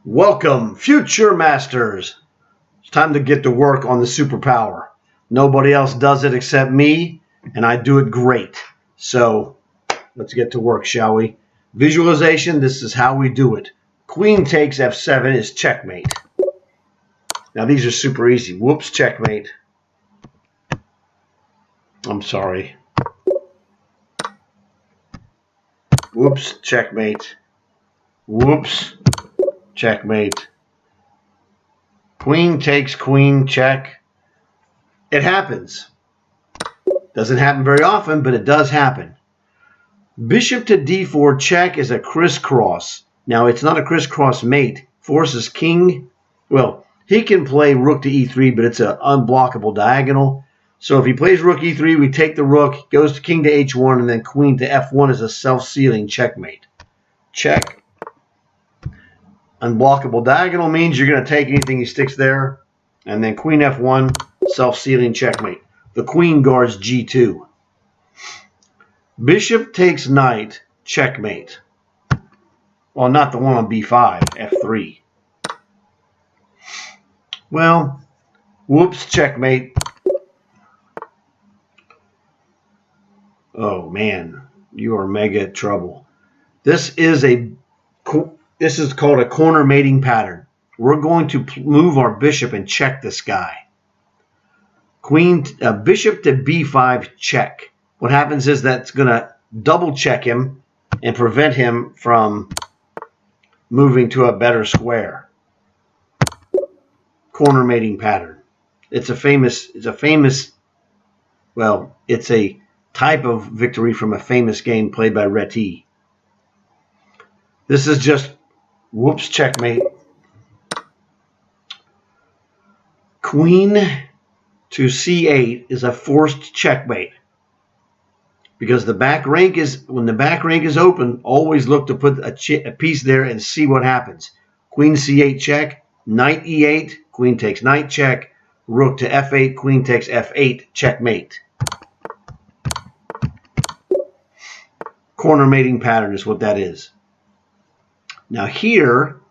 Welcome, future masters. It's time to get to work on the superpower. Nobody else does it except me, and I do it great. So let's get to work, shall we? Visualization, this is how we do it. Queen takes f7 is checkmate. Now these are super easy. Whoops, checkmate. I'm sorry. Whoops, checkmate. Whoops, checkmate. Queen takes queen, check. It happens. Doesn't happen very often, but it does happen. Bishop to d4 check is a crisscross. Now, it's not a crisscross mate. Forces king. Well, he can play rook to e3, but it's an unblockable diagonal. So if he plays rook e3, we take the rook, goes to king to h1, and then queen to f1 is a self-sealing checkmate. Check. Unblockable diagonal means you're going to take anything he sticks there. And then queen f1, self-sealing checkmate. The queen guards g2. Bishop takes knight, checkmate. Well, not the one on b5, f3. Well, whoops, checkmate. Oh, man, you are mega trouble. This is called a corner mating pattern. We're going to move our bishop and check this guy. Bishop to b5 check. What happens is that's going to double check him and prevent him from moving to a better square. Corner mating pattern. It's a type of victory from a famous game played by Reti. This is just whoops, checkmate. Queen to c8 is a forced checkmate. Because when the back rank is open, always look to put a piece there and see what happens. Queen c8 check, knight e8, queen takes knight check, rook to f8, queen takes f8, checkmate. Corner mating pattern is what that is. Now here,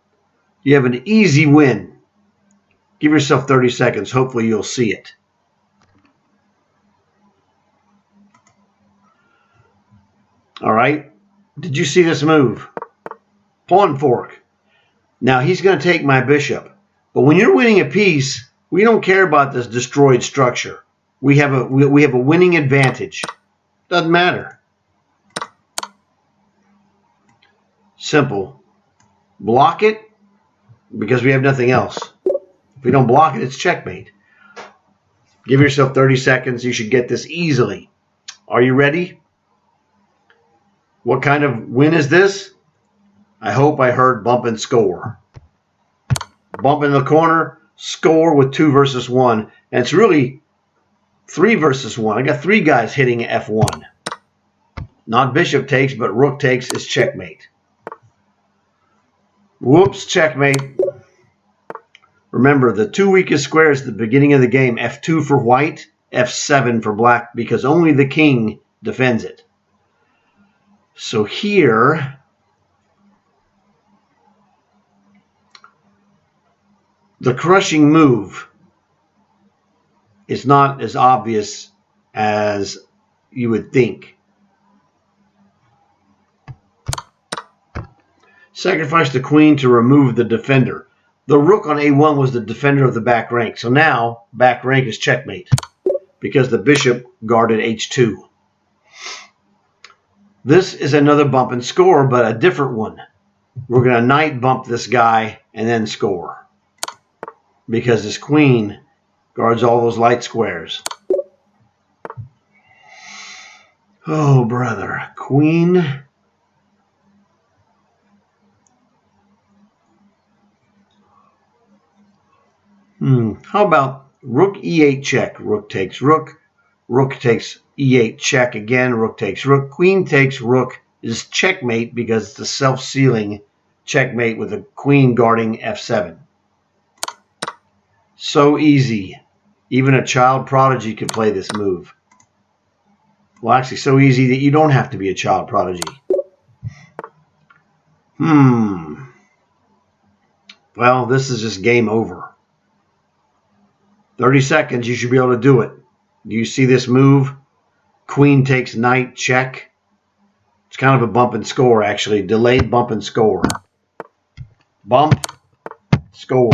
you have an easy win. Give yourself 30 seconds. Hopefully you'll see it. All right. Did you see this move? Pawn fork. Now he's going to take my bishop. But when you're winning a piece, we don't care about this destroyed structure. We have a winning advantage. Doesn't matter. Simple. Block it because we have nothing else. If we don't block it, it's checkmate. Give yourself 30 seconds. You should get this easily. Are you ready? What kind of win is this? I hope I heard bump and score. Bump in the corner, score with 2 versus 1. And it's really 3 versus 1. I got 3 guys hitting f1. Not bishop takes, but rook takes is checkmate. Whoops, checkmate. Remember, the 2 weakest squares at the beginning of the game, f2 for white, f7 for black, because only the king defends it. So here, the crushing move is not as obvious as you would think. Sacrifice the queen to remove the defender. The rook on a1 was the defender of the back rank. So now, back rank is checkmate because the bishop guarded h2. This is another bump and score, but a different one. We're going to knight bump this guy and then score because this queen guards all those light squares. Oh, brother. Queen. How about rook e8 check? Rook takes rook. Rook takes e8 check again. Rook takes rook. Queen takes rook is checkmate because it's a self-sealing checkmate with a queen guarding f7. So easy. Even a child prodigy could play this move. Well, actually, so easy that you don't have to be a child prodigy. Well, this is just game over. 30 seconds, you should be able to do it. Do you see this move? Queen takes knight, check. It's kind of a bump and score, actually. Delayed bump and score. Bump, score.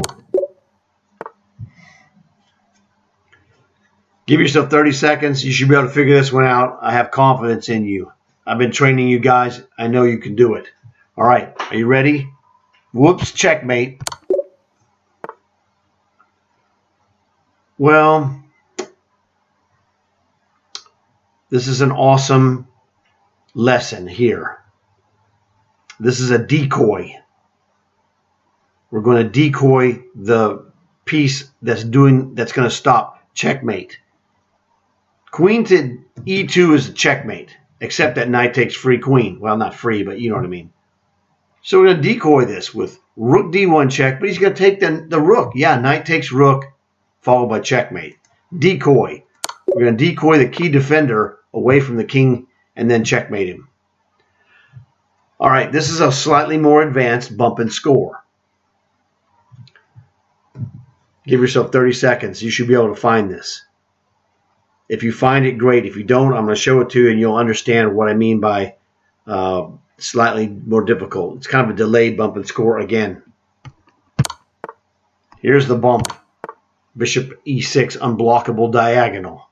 Give yourself 30 seconds. You should be able to figure this one out. I have confidence in you. I've been training you guys. I know you can do it. All right, are you ready? Whoops, checkmate. Well, this is an awesome lesson here. This is a decoy. We're going to decoy the piece that's going to stop checkmate. Queen to e2 is a checkmate, except that knight takes free queen. Well, not free, but you know what I mean. So we're going to decoy this with rook d1 check, but he's going to take the rook. Yeah, knight takes rook, followed by checkmate. Decoy. We're going to decoy the key defender away from the king and then checkmate him. All right, this is a slightly more advanced bump and score. Give yourself 30 seconds. You should be able to find this. If you find it, great. If you don't, I'm going to show it to you and you'll understand what I mean by slightly more difficult. It's kind of a delayed bump and score again. Here's the bump. Bishop e6, unblockable diagonal.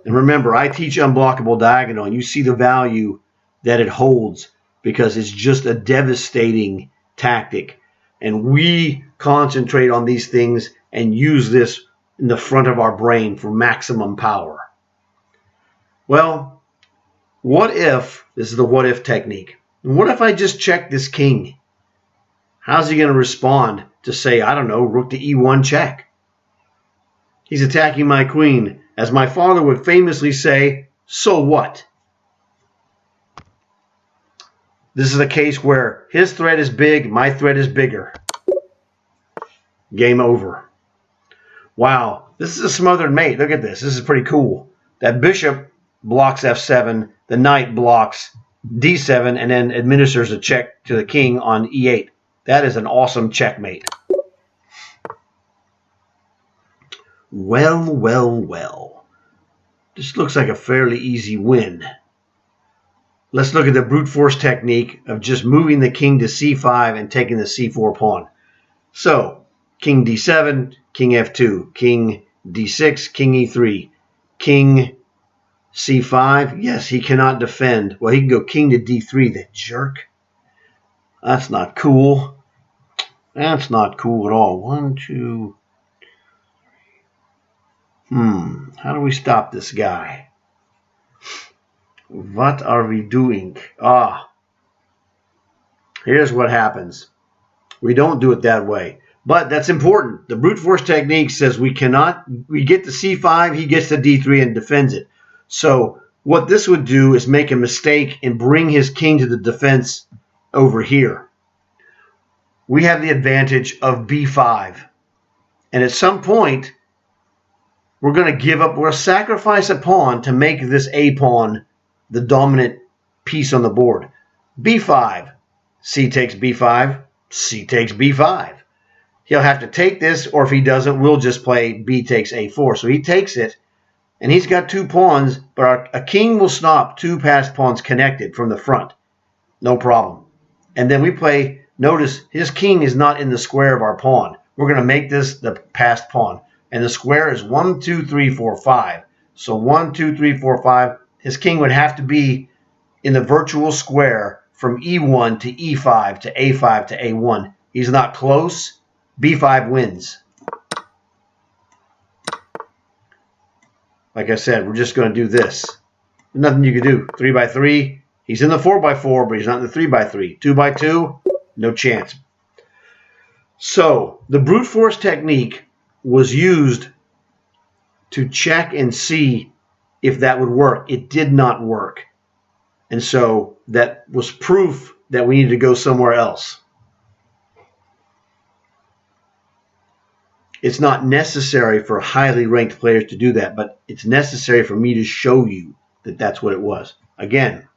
And remember, I teach unblockable diagonal, and you see the value that it holds because it's just a devastating tactic. And we concentrate on these things and use this in the front of our brain for maximum power. Well, what if, this is the what if technique, what if I just check this king? How's he going to respond to say, I don't know, rook to e1 check? He's attacking my queen. As my father would famously say, so what? This is a case where his threat is big, my threat is bigger. Game over. Wow, this is a smothered mate. Look at this. This is pretty cool. That bishop blocks f7, the knight blocks d7, and then administers a check to the king on e8. That is an awesome checkmate. Well, well, well. This looks like a fairly easy win. Let's look at the brute force technique of just moving the king to c5 and taking the c4 pawn. So, king d7, king f2, king d6, king e3, king c5. Yes, he cannot defend. Well, he can go king to d3, that jerk. That's not cool. That's not cool at all. 1, 2... How do we stop this guy? What are we doing? Here's what happens. We don't do it that way. But that's important. The brute force technique says we get to c5, he gets to d3 and defends it. So what this would do is make a mistake and bring his king to the defense over here. We have the advantage of b5. And at some point, we're going to give up, we're going to sacrifice a pawn to make this a pawn the dominant piece on the board. b5, c takes b5, c takes b5. He'll have to take this, or if he doesn't, we'll just play b takes a4. So he takes it, and he's got two pawns, but a king will stop two passed pawns connected from the front. No problem. And then we play, notice his king is not in the square of our pawn. We're going to make this the passed pawn. And the square is 1, 2, 3, 4, 5. So 1, 2, 3, 4, 5. His king would have to be in the virtual square from e1 to e5 to a5 to a1. He's not close. b5 wins. Like I said, we're just going to do this. There's nothing you can do. 3 by 3. He's in the 4 by 4, but he's not in the 3 by 3. 2 by 2, no chance. So the brute force technique was used to check and see if that would work. It did not work. And so that was proof that we needed to go somewhere else. It's not necessary for highly ranked players to do that, but it's necessary for me to show you that that's what it was. Again,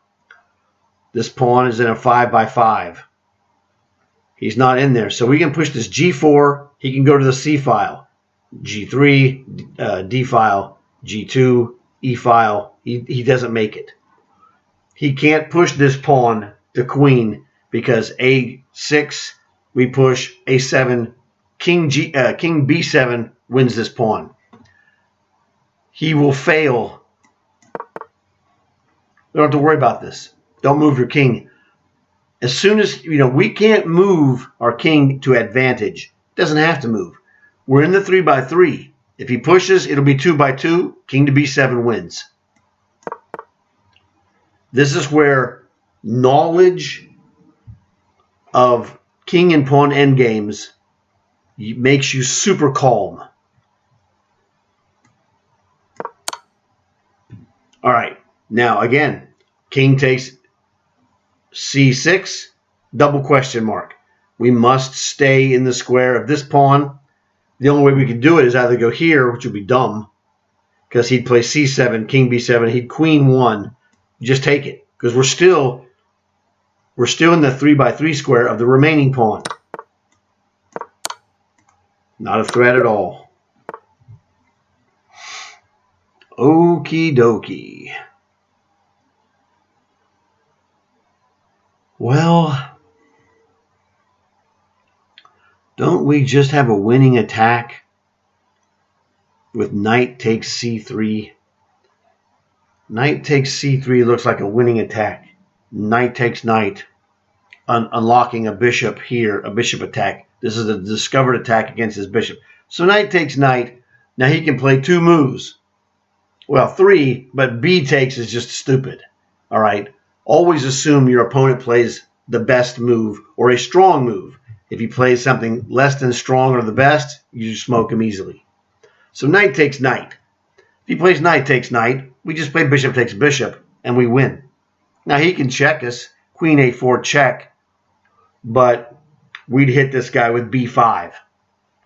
this pawn is in a 5 by 5. He's not in there. So we can push this G4. He can go to the C file. G3, D file, G2, E file. He doesn't make it. He can't push this pawn to queen because A6, we push A7, King B7 wins this pawn. He will fail. We don't have to worry about this. Don't move your king. As soon as, we can't move our king to advantage. Doesn't have to move. We're in the 3x3. If he pushes, it'll be 2x2. King to B7 wins. This is where knowledge of king and pawn endgames makes you super calm. All right. Now, again, king takes C6, double question mark. We must stay in the square of this pawn. The only way we could do it is either go here, which would be dumb, because he'd play C7, King B7, he'd Queen 1. Just take it, because we're still in the 3x3 square of the remaining pawn. Not a threat at all. Okie dokie. Well, don't we just have a winning attack with knight takes C3? Knight takes C3 looks like a winning attack. Knight takes knight, unlocking a bishop here, a bishop attack. This is a discovered attack against his bishop. So knight takes knight. Now he can play 2 moves. Well, 3, but B takes is just stupid. All right. Always assume your opponent plays the best move or a strong move. If he plays something less than strong or the best, you smoke him easily. So knight takes knight. If he plays knight takes knight, we just play bishop takes bishop, and we win. Now he can check us, queen a4 check, but we'd hit this guy with b5,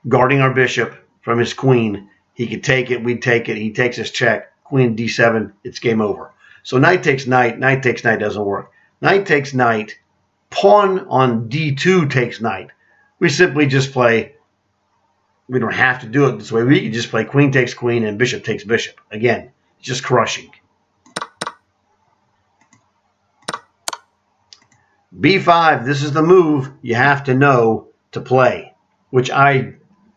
guarding our bishop from his queen. He could take it, we'd take it. He takes his check, queen d7, it's game over. So knight takes knight doesn't work. Knight takes knight, pawn on d2 takes knight. We simply just play, we don't have to do it this way. We can just play queen takes queen and bishop takes bishop. Again, just crushing. b5, this is the move you have to know to play, which I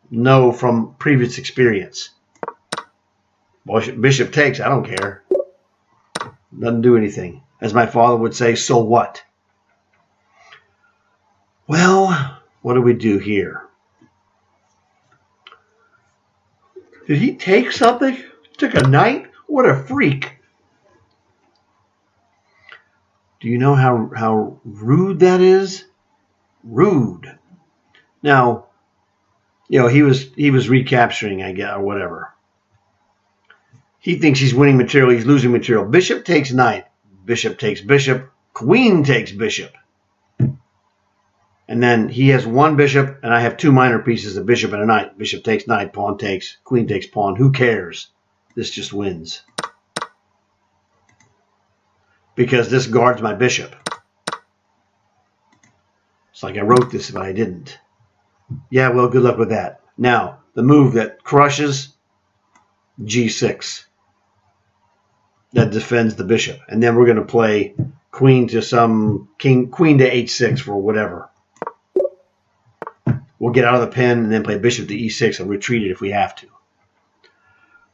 know from previous experience. Bishop takes, I don't care. Doesn't do anything. As my father would say, so what? Well, what do we do here? Did he take something? He took a knight? What a freak. Do you know how rude that is? Rude. Now, he was recapturing, I guess, or whatever. He thinks he's winning material. He's losing material. Bishop takes knight. Bishop takes bishop. Queen takes bishop. And then he has 1 bishop, and I have 2 minor pieces, a bishop and a knight. Bishop takes knight, pawn takes, queen takes pawn. Who cares? This just wins. Because this guards my bishop. It's like I wrote this, but I didn't. Yeah, well, good luck with that. Now, the move that crushes, G6. That defends the bishop. And then we're going to play queen to some king, queen to H6 for whatever. We'll get out of the pen and then play bishop to E6 and retreat it if we have to.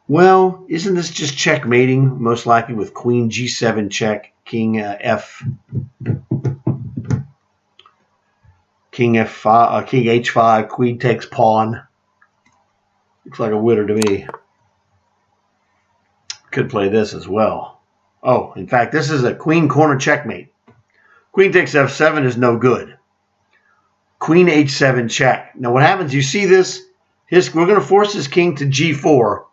Well, isn't this just checkmating, most likely with queen G7 check, king king F5, king H5, queen takes pawn. Looks like a winner to me. Could play this as well. Oh, in fact, this is a queen corner checkmate. Queen takes F7 is no good. Queen H7 check. Now what happens, you see this? We're going to force his king to G4.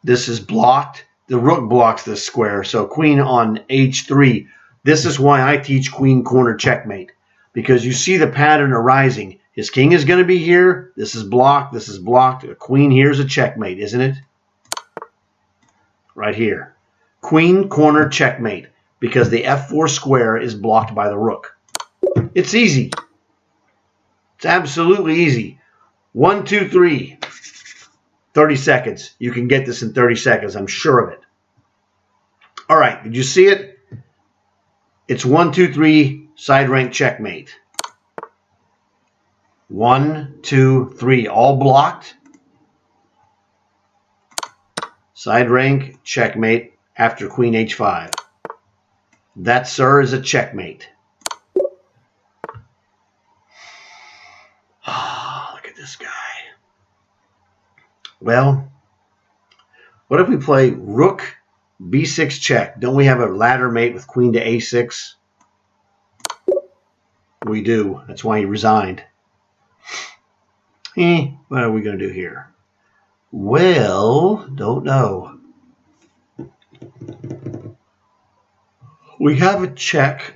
This is blocked. The rook blocks this square. So queen on H3. This is why I teach queen corner checkmate. Because you see the pattern arising. His king is going to be here. This is blocked. This is blocked. A queen here is a checkmate, isn't it? Right here. Queen corner checkmate. Because the F4 square is blocked by the rook. It's easy. It's absolutely easy. 1, 2, 3. 30 seconds. You can get this in 30 seconds. I'm sure of it. All right. Did you see it? It's 1, 2, 3. Side rank checkmate. 1, 2, 3. All blocked. Side rank checkmate after queen h5. That, sir, is a checkmate. Oh, look at this guy. Well, what if we play rook b6 check? Don't we have a ladder mate with queen to a6? We do. That's why he resigned. What are we going to do here? Well, don't know. We have a check.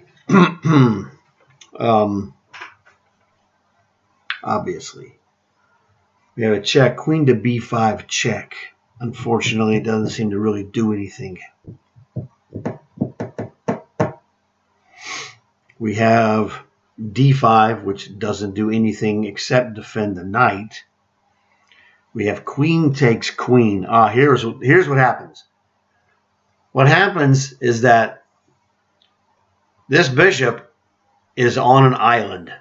Obviously. We have a check. Queen to b5 check. Unfortunately, it doesn't seem to really do anything. We have d5, which doesn't do anything except defend the knight. We have queen takes queen. Here's what happens. What happens is that this bishop is on an island.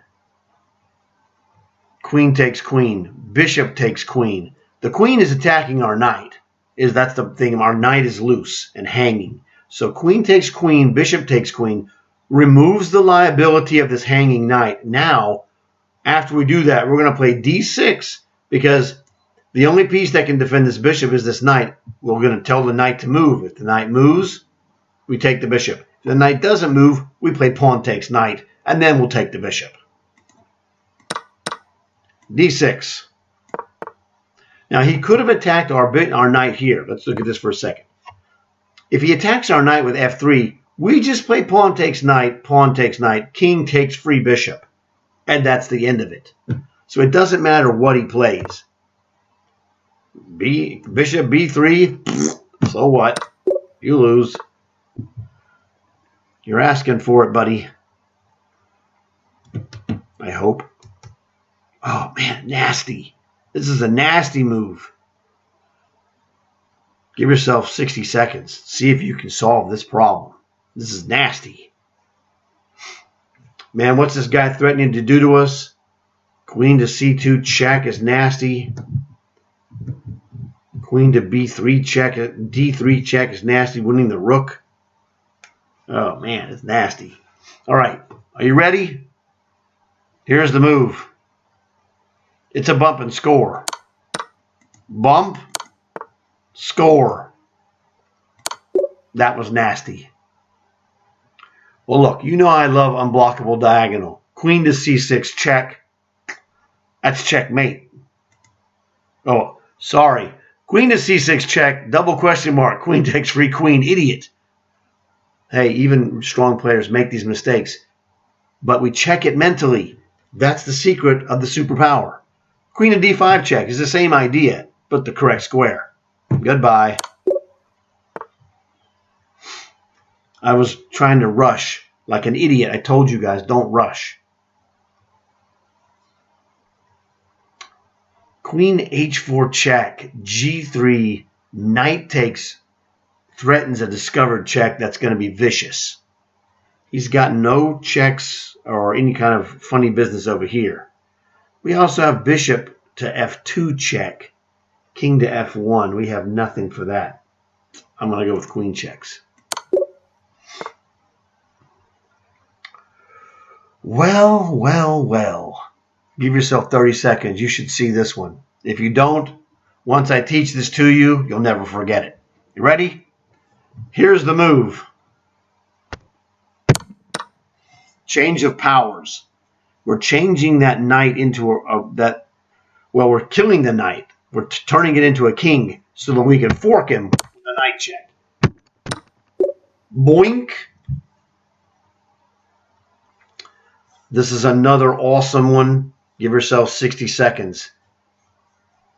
Queen takes queen. Bishop takes queen. The queen is attacking our knight. That's the thing. Our knight is loose and hanging. So queen takes queen. Bishop takes queen. Removes the liability of this hanging knight. Now, after we do that, we're going to play d6 because the only piece that can defend this bishop is this knight. We're going to tell the knight to move. If the knight moves, we take the bishop. If the knight doesn't move, we play pawn takes knight, and then we'll take the bishop. d6. Now, he could have attacked our knight here. Let's look at this for a second. If he attacks our knight with f3, we just play pawn takes knight, king takes free bishop. And that's the end of it. So it doesn't matter what he plays. Bishop b3, so what? You lose. You're asking for it, buddy. I hope. Oh, man, nasty. This is a nasty move. Give yourself 60 seconds. See if you can solve this problem. This is nasty. Man, what's this guy threatening to do to us? Queen to c2 check is nasty. Queen to b3 check, d3 check is nasty. Winning the rook. Oh, man, it's nasty. All right, are you ready? Here's the move. It's a bump and score. Bump, score. That was nasty. Well, look, you know I love unblockable diagonal. Queen to c6 check. That's checkmate. Oh, sorry. Queen to c6 check, double question mark. Queen takes free queen. Idiot. Hey, even strong players make these mistakes. But we check it mentally. That's the secret of the superpower. Queen to d5 check is the same idea, but the correct square. Goodbye. I was trying to rush like an idiot. I told you guys, don't rush. Queen h4 check, g3, knight takes, threatens a discovered check that's going to be vicious. He's got no checks or any kind of funny business over here. We also have bishop to f2 check, king to f1. We have nothing for that. I'm going to go with queen checks. Well, well, well. Give yourself 30 seconds. You should see this one. If you don't, once I teach this to you, you'll never forget it. You ready? Here's the move. Change of powers. We're changing that knight into we're killing the knight. We're turning it into a king so that we can fork him with a knight check. Boink. This is another awesome one. Give yourself 60 seconds.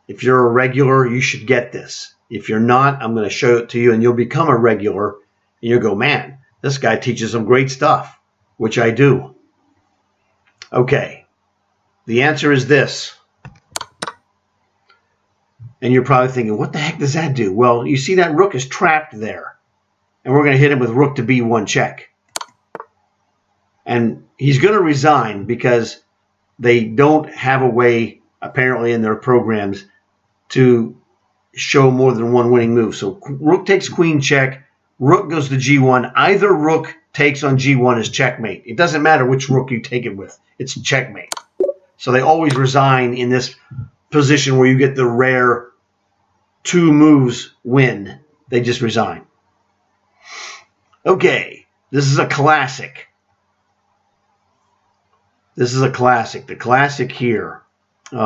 If you're a regular, you should get this. If you're not, I'm going to show it to you and you'll become a regular. And you'll go, man, this guy teaches some great stuff, which I do. Okay. The answer is this. And you're probably thinking, what the heck does that do? Well, you see that rook is trapped there. And we're going to hit him with rook to b1 check. And he's going to resign because they don't have a way, apparently in their programs, to show more than one winning move. So rook takes queen check, rook goes to g1. Either rook takes on g1 is checkmate. It doesn't matter which rook you take it with. It's checkmate. So they always resign in this position where you get the rare 2 moves win. They just resign. Okay, this is a classic. This is a classic. The classic here. Give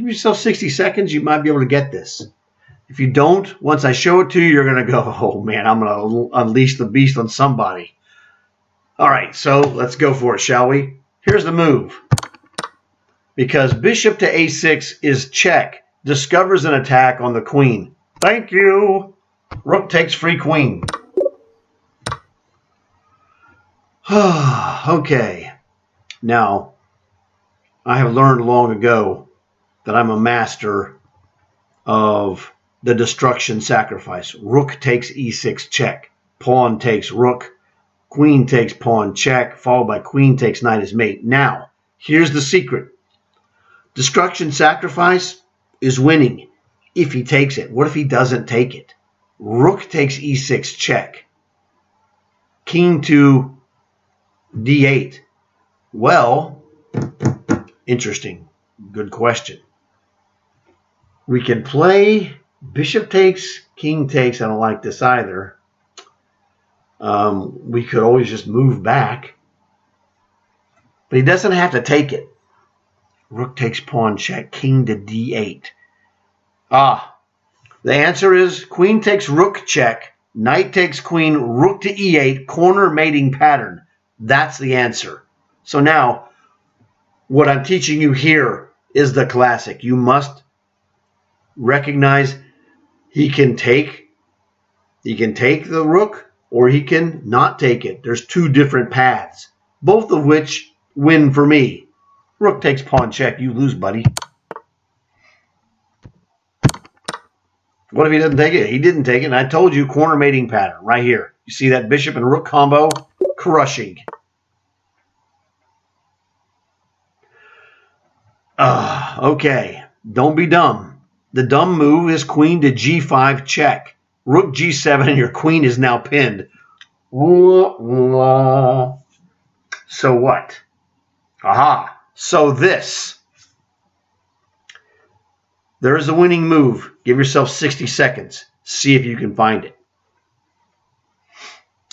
yourself 60 seconds. You might be able to get this. If you don't, once I show it to you, you're going to go, oh man, I'm going to unleash the beast on somebody. All right, so let's go for it, shall we? Here's the move. Because bishop to a6 is check. Discovers an attack on the queen. Thank you. Rook takes free queen. Okay. Now, I have learned long ago that I'm a master of the destruction sacrifice. Rook takes e6 check. Pawn takes rook. Queen takes pawn check, followed by queen takes knight as mate. Now, here's the secret. Destruction sacrifice is winning if he takes it. What if he doesn't take it? Rook takes e6 check. King to d8. Well, interesting. Good question. We can play bishop takes, king takes. I don't like this either. We could always just move back. But he doesn't have to take it. Rook takes pawn check, king to d8. The answer is queen takes rook check, knight takes queen, rook to e8, corner mating pattern. That's the answer. So now, what I'm teaching you here is the classic. You must recognize he can take the rook or he can not take it. There's 2 different paths, both of which win for me. Rook takes pawn check. You lose, buddy. What if he doesn't take it? He didn't take it. And I told you, corner mating pattern right here. You see that bishop and rook combo? Crushing. Okay. Don't be dumb. The dumb move is queen to g5 check. Rook g7 and your queen is now pinned. So what? Aha. So this. There is a winning move. Give yourself 60 seconds. See if you can find it.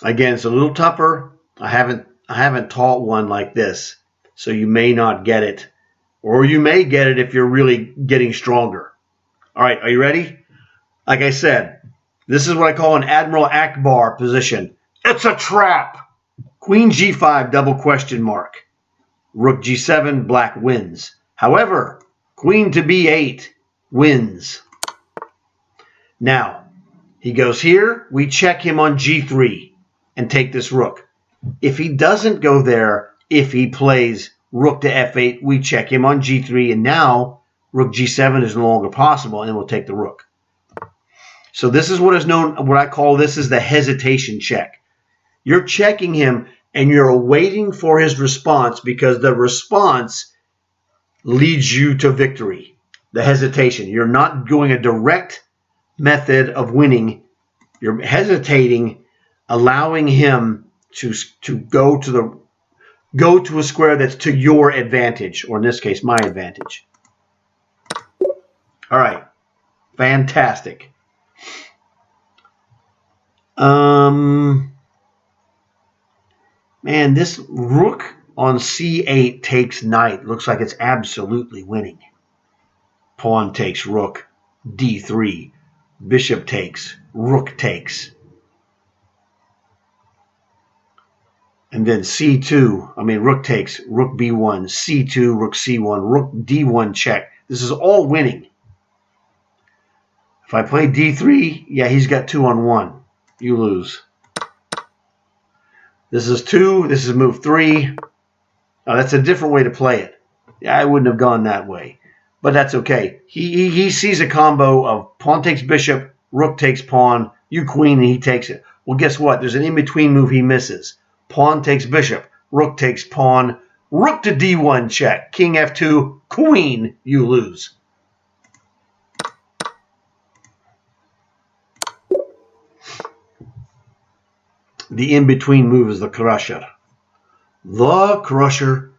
Again, it's a little tougher. I haven't taught one like this, so you may not get it. Or you may get it if you're really getting stronger. All right, are you ready? Like I said, this is what I call an Admiral Akbar position. It's a trap. Queen g5 double question mark. Rook g7, black wins. However, queen to b8 wins. Now, he goes here. We check him on g3 and take this rook. If he doesn't go there, if he plays rook to f8, we check him on g3, and now rook g7 is no longer possible, and we'll take the rook. So this is what is known, what I call this is the hesitation check. You're checking him, and you're waiting for his response because the response leads you to victory. The hesitation. You're not going a direct method of winning. You're hesitating, allowing him to go to a square that's to your advantage, or in this case, my advantage. All right. Fantastic. Man, this rook on c8 takes knight. Looks like it's absolutely winning. Pawn takes rook, d3. Bishop takes, rook takes. And then rook takes, rook b1, c2, rook c1, rook d1 check. This is all winning. If I play d3, yeah, he's got 2 on 1. You lose. This is 2. This is move 3. That's a different way to play it. I wouldn't have gone that way. But that's okay. He sees a combo of pawn takes bishop, rook takes pawn, you queen, and he takes it. Well, guess what? There's an in-between move he misses. Pawn takes bishop, rook takes pawn, rook to d1 check, king f2, queen, you lose. The in-between move is the crusher. The crusher.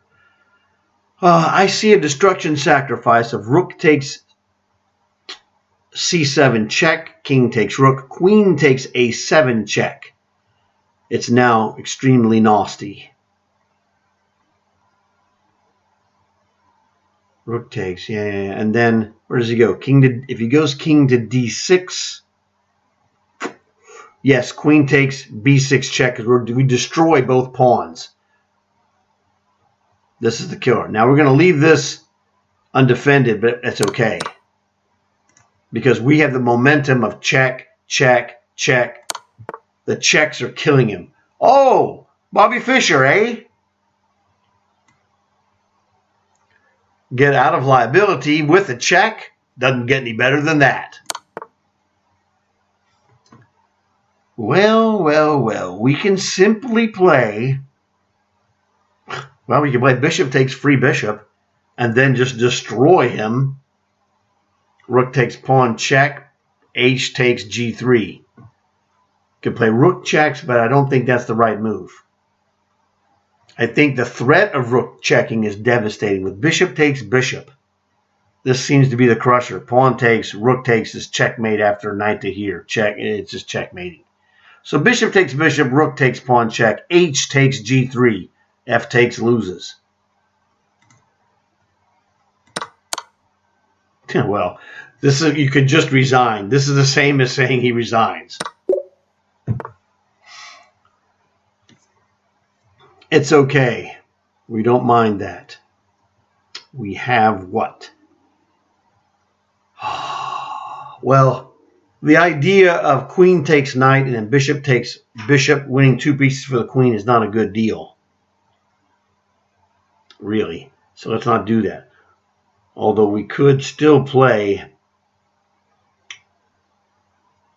I see a destruction sacrifice of rook takes c7 check, king takes rook, queen takes a7 check. It's now extremely nasty. Rook takes, yeah. And then where does he go? If he goes king to d6, yes, queen takes b6 check because we destroy both pawns. This is the killer. Now we're going to leave this undefended, but it's okay. Because we have the momentum of check, check, check. The checks are killing him. Oh, Bobby Fischer, eh? Get out of liability with a check. Doesn't get any better than that. Well. We can simply play. Well, we can play bishop takes free bishop and then just destroy him. Rook takes pawn check. H takes g3. Could play rook checks, but I don't think that's the right move. I think the threat of rook checking is devastating. With bishop takes bishop, this seems to be the crusher. Pawn takes, rook takes is checkmate after knight to here. Check, it's just checkmating. So bishop takes bishop, rook takes pawn check, H takes g3, F takes loses. Well, this is, you could just resign. This is the same as saying he resigns. It's okay. We don't mind that. We have what? Well, the idea of queen takes knight and then bishop takes bishop, winning 2 pieces for the queen is not a good deal. Really. So let's not do that. Although we could still play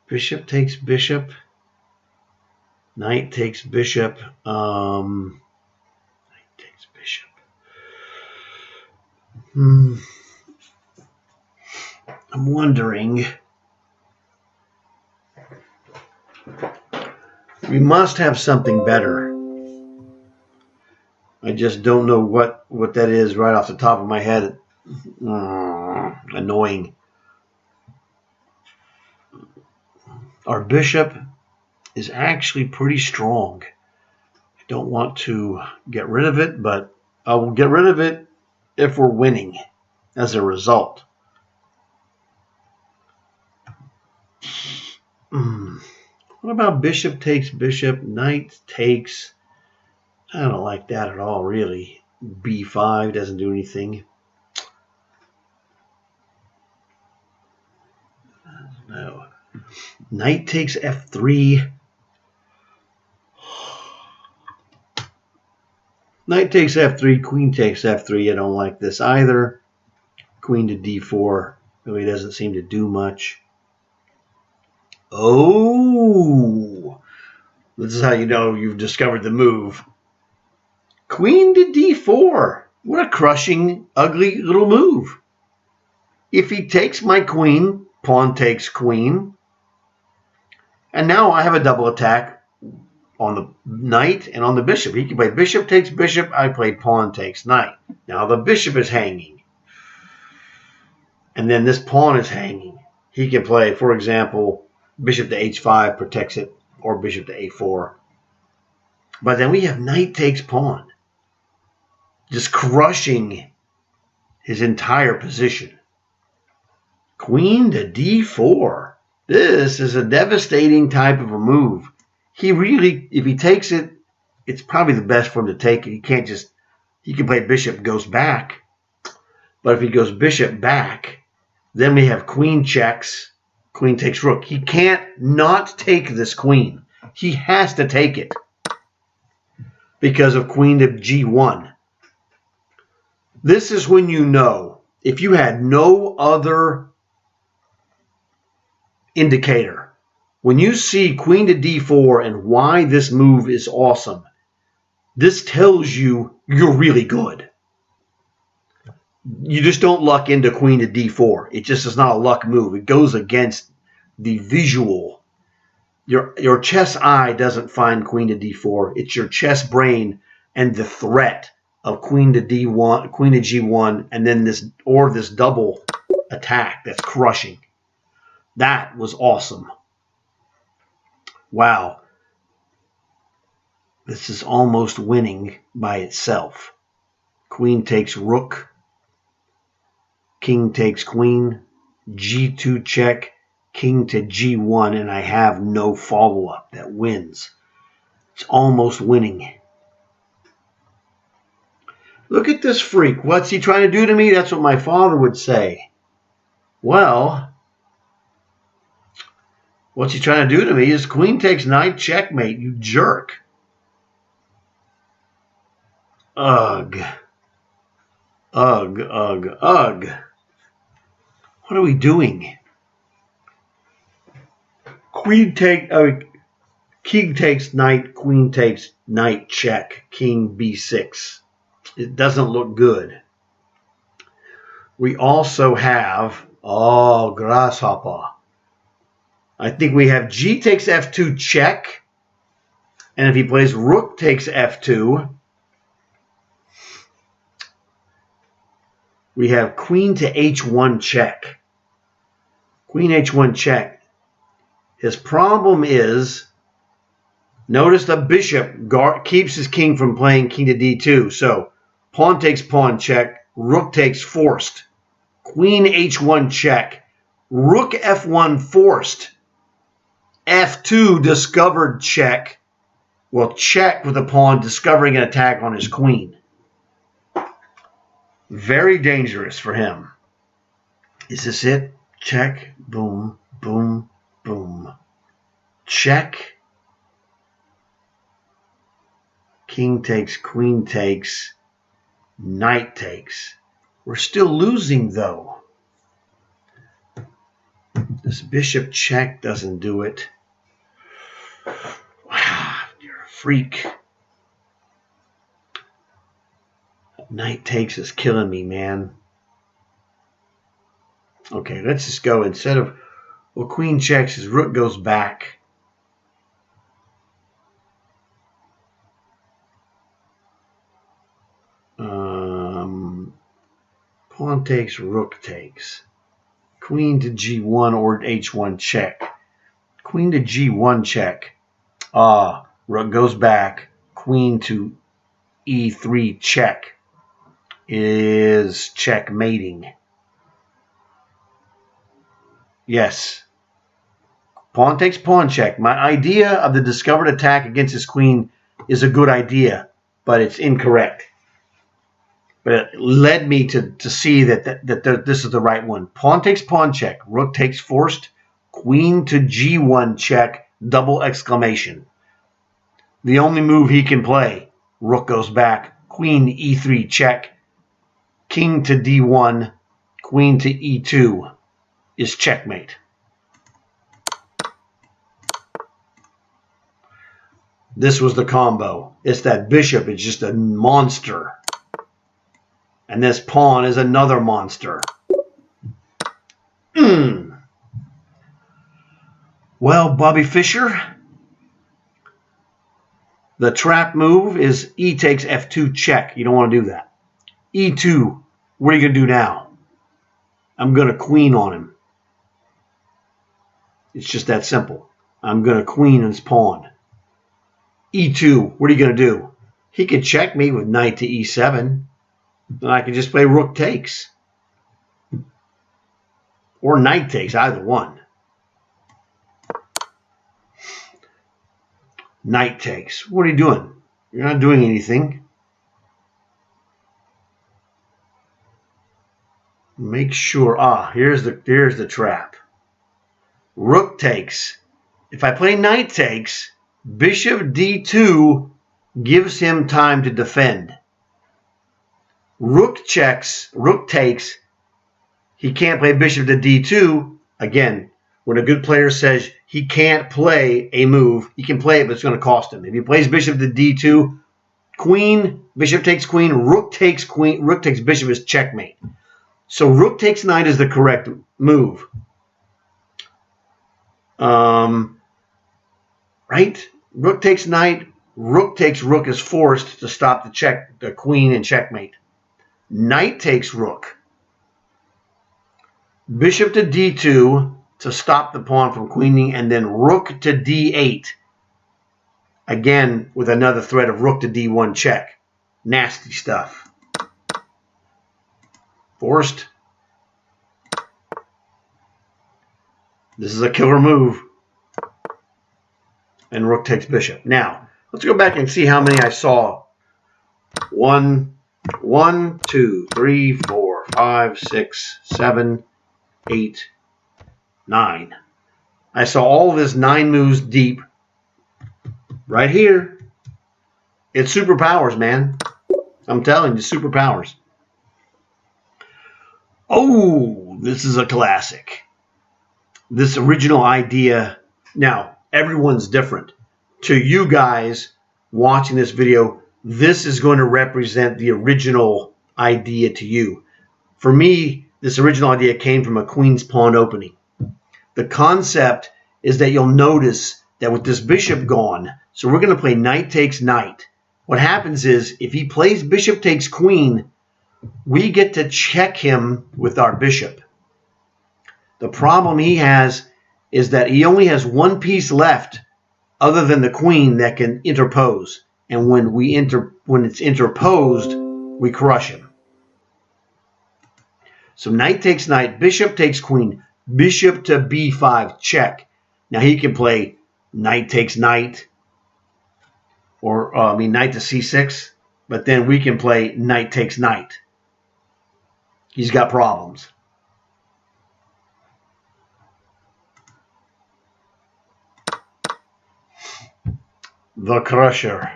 bishop takes bishop, knight takes bishop, knight takes bishop. I'm wondering. We must have something better. I just don't know what that is right off the top of my head. Annoying. Our bishop is actually pretty strong. I don't want to get rid of it, but I will get rid of it if we're winning as a result. What about bishop takes bishop, knight takes? I don't like that at all, really. b5 doesn't do anything. No. Knight takes f3. Knight takes f3, queen takes f3. I don't like this either. Queen to d4 really doesn't seem to do much. Oh, this is how you know you've discovered the move. Queen to d4. What a crushing, ugly little move. If he takes my queen, pawn takes queen. And now I have a double attack on the knight and on the bishop. He can play bishop takes bishop. I played pawn takes knight. Now the bishop is hanging. And then this pawn is hanging. He can play, for example, bishop to h5 protects it, or bishop to a4. But then we have knight takes pawn, just crushing his entire position. Queen to d4. This is a devastating type of a move. He really, if he takes it, it's probably the best for him to take it. He can't just, he can play bishop goes back. But if he goes bishop back, then we have queen checks. Queen takes rook. He can't not take this queen. He has to take it because of queen to g1. This is when you know, if you had no other indicator, when you see queen to d4 and why this move is awesome, this tells you you're really good. You just don't luck into queen to d4. It just is not a luck move. It goes against the visual. Your chess eye doesn't find queen to d4. It's your chess brain and the threat of queen to d1, queen to g1, and then this double attack that's crushing. That was awesome. Wow. This is almost winning by itself. Queen takes rook. King takes queen. G2 check. King to G1, and I have no follow-up that wins. It's almost winning. Look at this freak. What's he trying to do to me? That's what my father would say. Well, what's he trying to do to me is queen takes knight, checkmate, you jerk. Ugh. Ugh, ugh, ugh. What are we doing? King takes knight, queen takes knight, check, king b6. It doesn't look good. We also have, grasshopper. I think we have g takes f2 check. And if he plays rook takes f2, we have queen to h1 check. Queen h1 check. His problem is, notice the bishop keeps his king from playing king to d2. So pawn takes pawn check, rook takes forced. Queen h1 check, rook f1 forced. f2 discovered check. Well, check with the pawn discovering an attack on his queen. Very dangerous for him. Is this it? Check, boom, boom, boom. Check. King takes, queen takes, knight takes. We're still losing, though. This bishop check doesn't do it. Wow, you're a freak. Knight takes is killing me, man. Okay, let's just go. Instead of, well, queen checks, his rook goes back. Pawn takes, rook takes. Queen to g1 or h1 check. Queen to g1 check. Rook goes back. Queen to e3 check is checkmating. Yes. Pawn takes pawn check. My idea of the discovered attack against his queen is a good idea, but it's incorrect. But it led me to see that this is the right one. Pawn takes pawn check. Rook takes forced. Queen to g1 check. Double exclamation. The only move he can play. Rook goes back. Queen e3 check. King to d1. Queen to e2 is checkmate. This was the combo. It's that bishop is just a monster. And this pawn is another monster. Well, Bobby Fischer, the trap move is e takes f2 check. You don't want to do that. e2, what are you going to do now? I'm going to queen on him. It's just that simple. I'm going to queen his pawn. e2, what are you going to do? He could check me with knight to e7. Then I can just play rook takes. Or knight takes, either one. Knight takes. What are you doing? You're not doing anything. Make sure. Here's the trap. Rook takes. If I play knight takes, bishop d2 gives him time to defend. Rook checks, rook takes. He can't play bishop to d2. Again, when a good player says he can't play a move, he can play it, but it's going to cost him. If he plays bishop to d2, queen, bishop takes queen, rook takes bishop is checkmate. So rook takes knight is the correct move. Right? Rook takes knight, rook takes rook is forced to stop the queen and checkmate. Knight takes rook. Bishop to d2 to stop the pawn from queening, and then rook to d8. Again, with another threat of rook to d1 check. Nasty stuff. Forced. This is a killer move. And rook takes bishop. Now, let's go back and see how many I saw. 1, 2, 3, 4, 5, 6, 7, 8, 9. I saw all of this 9 moves deep right here. It's superpowers, man. I'm telling you, superpowers. Oh, this is a classic. This original idea. Now, everyone's different. To you guys watching this video, this is going to represent the original idea to you. For me, this original idea came from a queen's pawn opening. The concept is that you'll notice that with this bishop gone, so we're going to play knight takes knight. What happens is, if he plays bishop takes queen, we get to check him with our bishop. The problem he has is that he only has one piece left other than the queen that can interpose. And when it's interposed, we crush him. So knight takes knight, bishop takes queen, bishop to b5, check. Now he can play knight takes knight, or knight to c6, but then we can play knight takes knight. He's got problems. The crusher.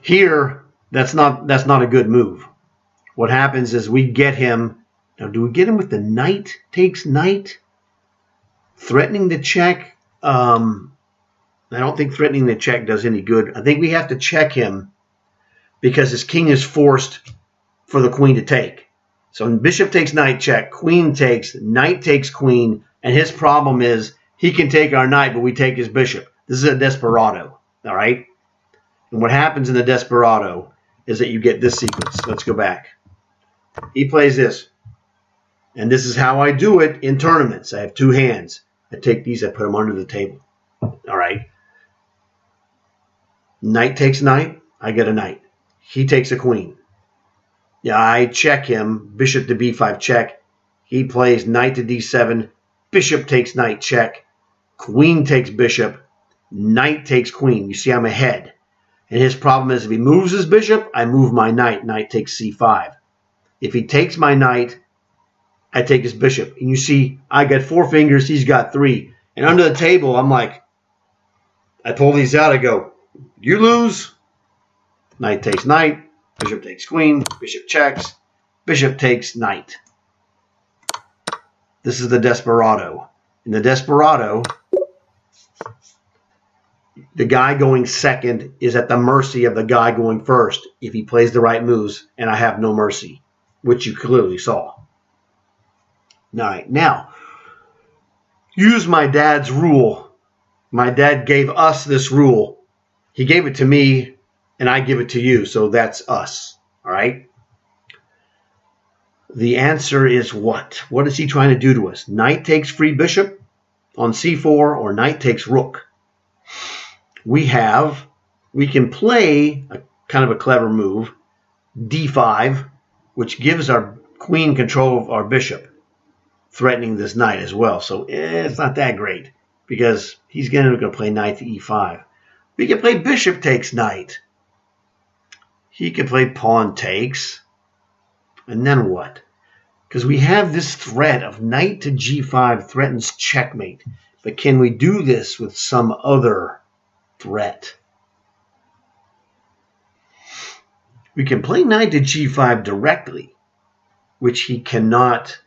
Here, that's not a good move. What happens is we get him. Now, do we get him with the knight takes knight? Threatening the check. I don't think threatening the check does any good. I think we have to check him because his king is forced for the queen to take. So bishop takes knight check, queen takes, knight takes queen, and his problem is he can take our knight, but we take his bishop. This is a desperado, all right? And what happens in the desperado is that you get this sequence. Let's go back. He plays this. And this is how I do it in tournaments. I have 2 hands. I take these, I put them under the table. All right. Knight takes knight, I get a knight. He takes a queen. Yeah, I check him. Bishop to b5 check. He plays knight to d7. Bishop takes knight check. Queen takes bishop. Knight takes queen. You see I'm ahead. And his problem is if he moves his bishop, I move my knight. Knight takes c5. If he takes my knight, I take his bishop. And you see I got 4 fingers. He's got 3. And under the table, I'm like, I pull these out. I go, you lose. Knight takes knight. Bishop takes queen. Bishop checks. Bishop takes knight. This is the desperado. In the desperado, the guy going second is at the mercy of the guy going first if he plays the right moves, and I have no mercy, which you clearly saw. All right, now, use my dad's rule. My dad gave us this rule. He gave it to me, and I give it to you, so that's us. All right? The answer is what? What is he trying to do to us? Knight takes free bishop on c4 or knight takes rook. We can play a kind of a clever move, d5, which gives our queen control of our bishop, threatening this knight as well. So it's not that great because he's going to play knight to e5. We can play bishop takes knight. He can play pawn takes. And then what? Because we have this threat of knight to g5 threatens checkmate. But can we do this with some other threat? We can play knight to g5 directly, which he cannot.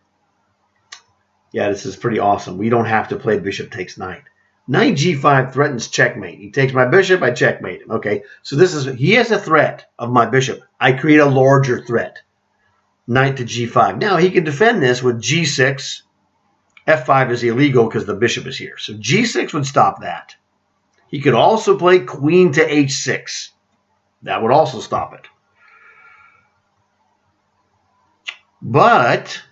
Yeah, this is pretty awesome. We don't have to play bishop takes knight. Knight g5 threatens checkmate. He takes my bishop, I checkmate him. Okay, so he has a threat of my bishop. I create a larger threat. Knight to g5. Now he can defend this with g6. f5 is illegal because the bishop is here. So g6 would stop that. He could also play queen to h6. That would also stop it. But,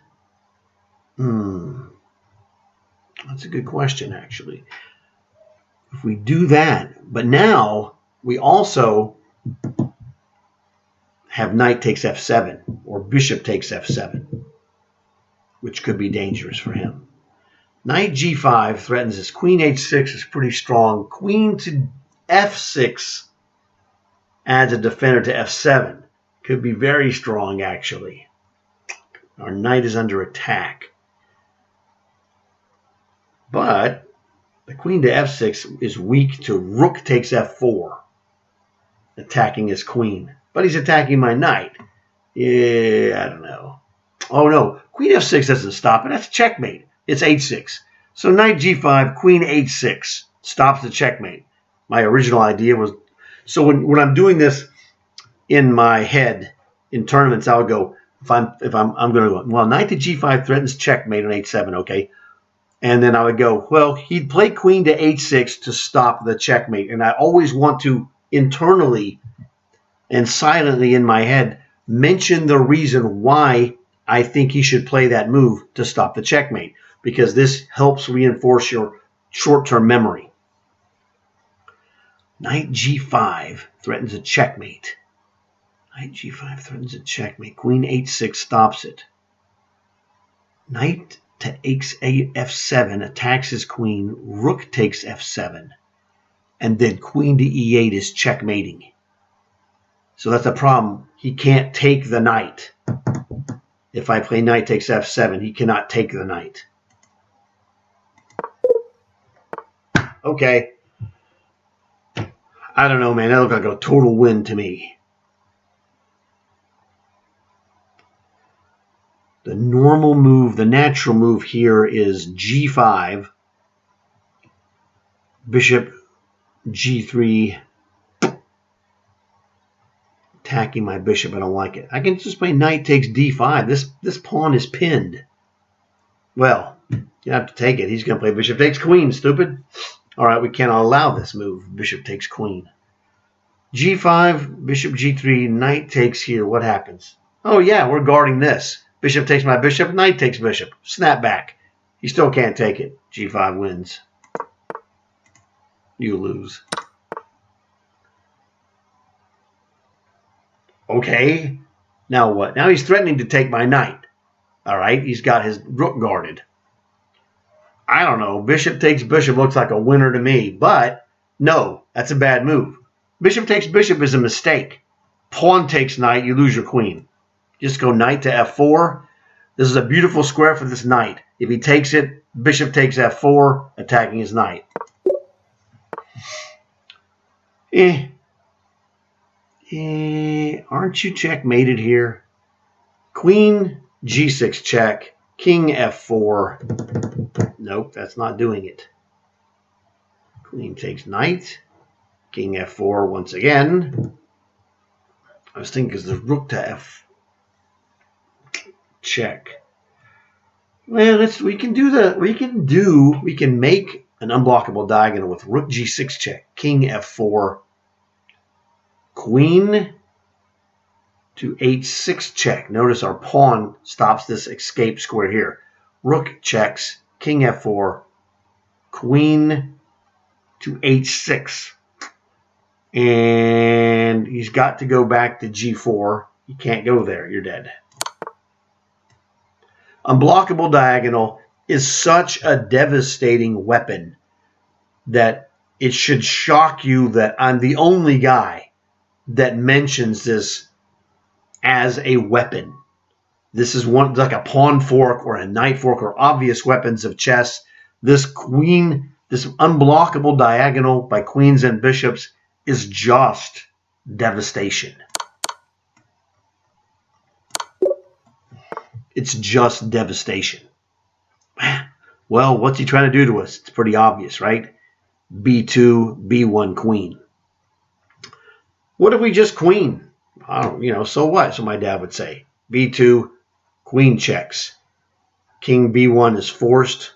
that's a good question, actually. If we do that, but now we also have knight takes f7 or bishop takes f7, which could be dangerous for him. Knight g5 threatens this. Queen h6 is pretty strong. Queen to f6 adds a defender to f7. Could be very strong, actually. Our knight is under attack. But the queen to f6 is weak to rook takes f4, attacking his queen. But he's attacking my knight. Yeah, I don't know. Oh, no. Queen f6 doesn't stop it. That's checkmate. It's h6. So knight g5, queen h6 stops the checkmate. My original idea was, so when I'm doing this in my head in tournaments, I would go, I'm going to go, well, knight to g5 threatens checkmate on h7, okay. And then I would go, well, he'd play queen to h6 to stop the checkmate. And I always want to internally and silently in my head mention the reason why I think he should play that move to stop the checkmate, because this helps reinforce your short-term memory. Knight g5 threatens a checkmate. Knight g5 threatens a checkmate. Queen h6 stops it. Knight to f7 attacks his queen. Rook takes f7. And then queen to e8 is checkmating. So that's a problem. He can't take the knight. If I play knight takes f7, he cannot take the knight. Okay. I don't know, man. That looked like a total win to me. The normal move, the natural move here is g5, bishop g3, attacking my bishop. I don't like it. I can just play knight takes d5. This pawn is pinned. Well, you have to take it. He's going to play bishop takes queen, stupid. All right, we cannot allow this move. Bishop takes queen. g5, bishop g3, knight takes here. What happens? Oh, yeah, we're guarding this. Bishop takes my bishop, knight takes bishop. Snap back. He still can't take it. g5 wins. You lose. Okay. Now what? Now he's threatening to take my knight. All right. He's got his rook guarded. I don't know. Bishop takes bishop looks like a winner to me. But no, that's a bad move. Bishop takes bishop is a mistake. Pawn takes knight. You lose your queen. Just go knight to f4. This is a beautiful square for this knight. If he takes it, bishop takes f4, attacking his knight. Aren't you checkmated here? Queen g6 check. King f4. Nope, that's not doing it. Queen takes knight. King f4 once again. I was thinking because the rook to f check. Well, we can make an unblockable diagonal with rook g6 check, king f4, queen to h6 check. Notice our pawn stops this escape square here. Rook checks, king f4, queen to h6. And he's got to go back to g4. You can't go there. You're dead. Unblockable diagonal is such a devastating weapon that it should shock you that I'm the only guy that mentions this as a weapon. This is like a pawn fork or a knight fork or obvious weapons of chess. This unblockable diagonal by queens and bishops is just devastation. It's just devastation. Well, what's he trying to do to us? It's pretty obvious, right? B2, B1 queen. What if we just queen? I don't, so what? So my dad would say. B2, queen checks. King B1 is forced.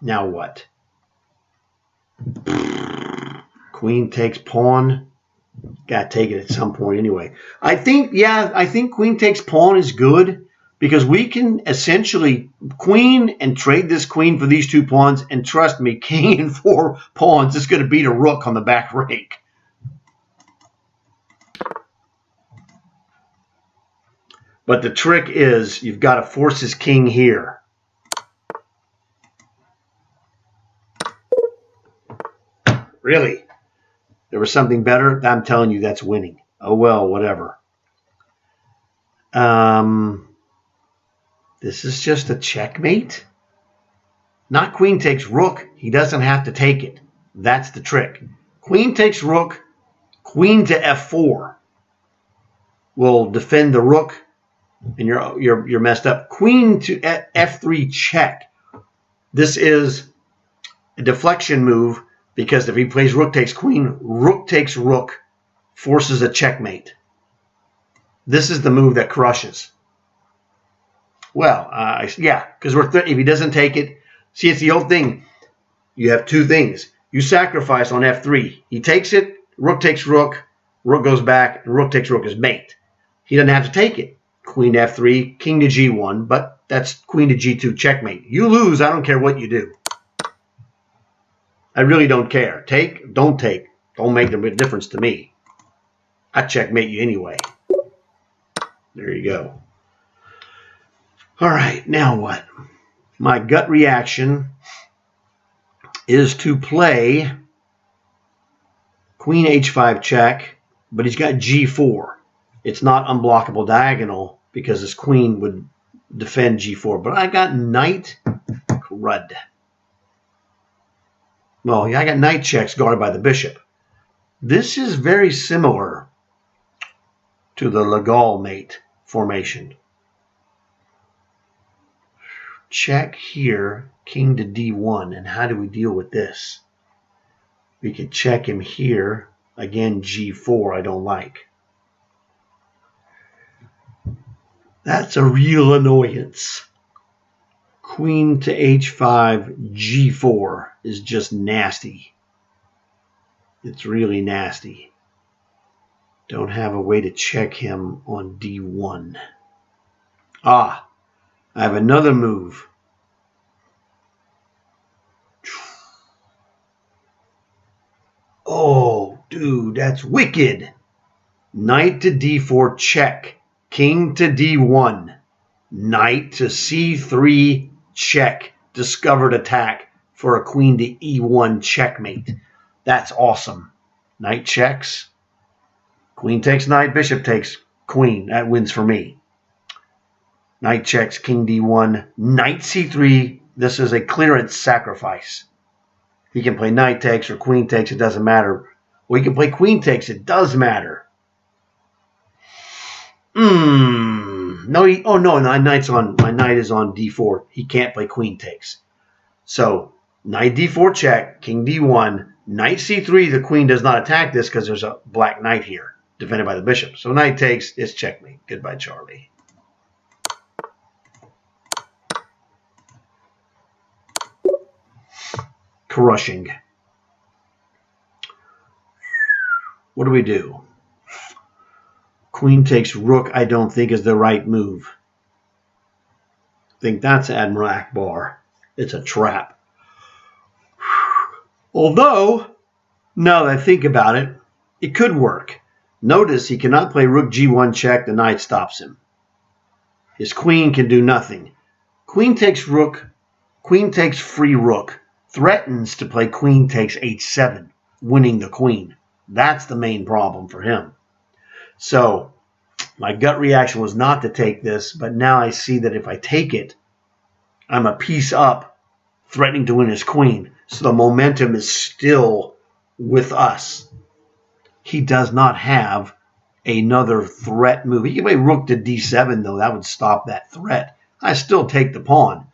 Now what? Queen takes pawn. Got to take it at some point anyway. I think queen takes pawn is good because we can essentially queen and trade this queen for these 2 pawns. And trust me, king and 4 pawns is going to beat a rook on the back rank. But the trick is you've got to force his king here. Really? There was something better? I'm telling you, that's winning. Oh, well, whatever. This is just a checkmate? Not queen takes rook. He doesn't have to take it. That's the trick. Queen takes rook. Queen to f4 will defend the rook, and you're messed up. Queen to f3 check. This is a deflection move. Because if he plays rook takes queen, rook takes rook, forces a checkmate. This is the move that crushes. Well, yeah, because if he doesn't take it, see, it's the old thing. You have 2 things. You sacrifice on f3. He takes it, rook takes rook goes back, and rook takes rook is mate. He doesn't have to take it. Queen to f3, king to g1, but that's queen to g2 checkmate. You lose, I don't care what you do. I really don't care. Take, don't take. Don't make a difference to me. I checkmate you anyway. There you go. All right, now what? My gut reaction is to play queen h5 check, but he's got g4. It's not unblockable diagonal because his queen would defend g4. But I got knight crud. Well, yeah, I got knight checks guarded by the bishop. This is very similar to the Legal mate formation. Check here, king to d1. And how do we deal with this? We could check him here. Again, g4 I don't like. That's a real annoyance. Queen to h5, g4 is just nasty. It's really nasty. Don't have a way to check him on d1. I have another move. Oh, dude, that's wicked. Knight to d4 check. King to d1. Knight to c3 check. Discovered attack for a queen to e1 checkmate. That's awesome. Knight checks. Queen takes knight. Bishop takes queen. That wins for me. Knight checks. King d1. Knight c3. This is a clearance sacrifice. He can play knight takes or queen takes. It doesn't matter. Or he can play queen takes. It does matter. No, my knight is on d4. He can't play queen takes. So knight d4 check, king d1, knight c3. The queen does not attack this because there's a black knight here defended by the bishop. So knight takes is checkmate. Goodbye, Charlie. Crushing. What do we do? Queen takes rook, I don't think is the right move. I think that's Admiral Akbar. It's a trap. Although, now that I think about it, it could work. Notice he cannot play rook g1 check. The knight stops him. His queen can do nothing. Queen takes rook. Queen takes free rook. Threatens to play queen takes h7, winning the queen. That's the main problem for him. So my gut reaction was not to take this, but now I see that if I take it, I'm a piece up, threatening to win his queen. So the momentum is still with us. He does not have another threat move. He could play rook to d7, though. That would stop that threat. I still take the pawn.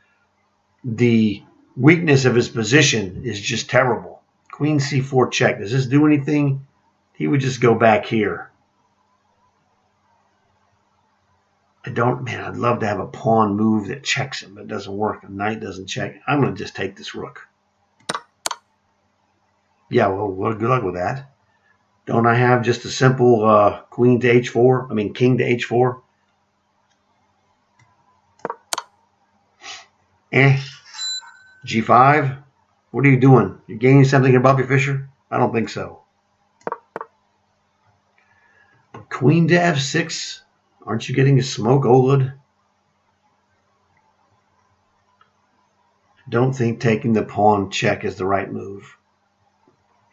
The weakness of his position is just terrible. Queen c4 check. Does this do anything? He would just go back here. Man, I'd love to have a pawn move that checks him, but it doesn't work. A knight doesn't check. I'm going to just take this rook. Yeah, well, good luck with that. Don't I have just a simple queen to h4? I mean, king to h4? G5? What are you doing? You gaining something here, Bobby Fischer? I don't think so. Queen to f6? Aren't you getting a smoke, Olud? Don't think taking the pawn check is the right move.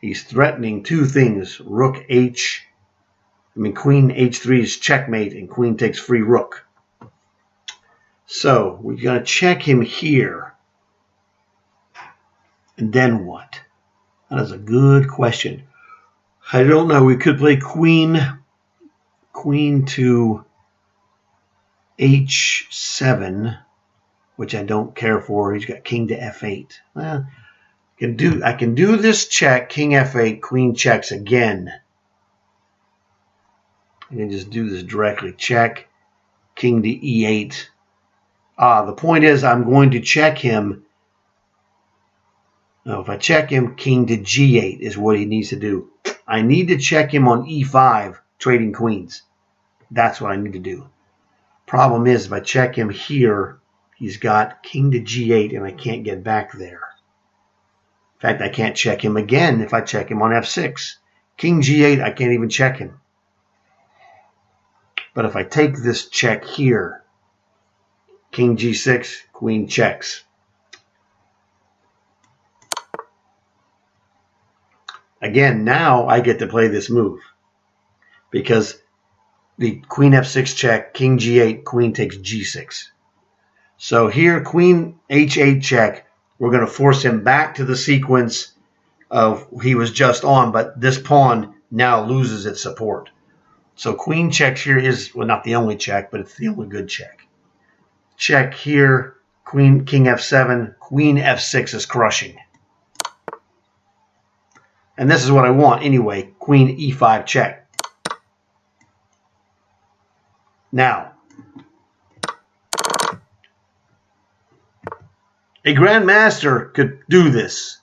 He's threatening two things. Queen h3 is checkmate, and queen takes free rook. So we're going to check him here. And then what? That is a good question. I don't know. We could play queen to h7, which I don't care for. He's got king to f8. Well, I can do this check, king f8, queen checks again. I can just do this directly. Check, king to e8. The point is I'm going to check him. No, if I check him, king to g8 is what he needs to do. I need to check him on e5, trading queens. That's what I need to do. Problem is, if I check him here, he's got king to g8, and I can't get back there. In fact, I can't check him again if I check him on f6. King g8, I can't even check him. But if I take this check here, king g6, queen checks. Again, now I get to play this move because the queen f6 check, king g8, queen takes g6. So here, queen h8 check, we're going to force him back to the sequence of he was just on, but this pawn now loses its support. So queen checks here is, well, not the only check, but it's the only good check. Check here, king f7, queen f6 is crushing. And this is what I want anyway, queen e5 check. Now, a grandmaster could do this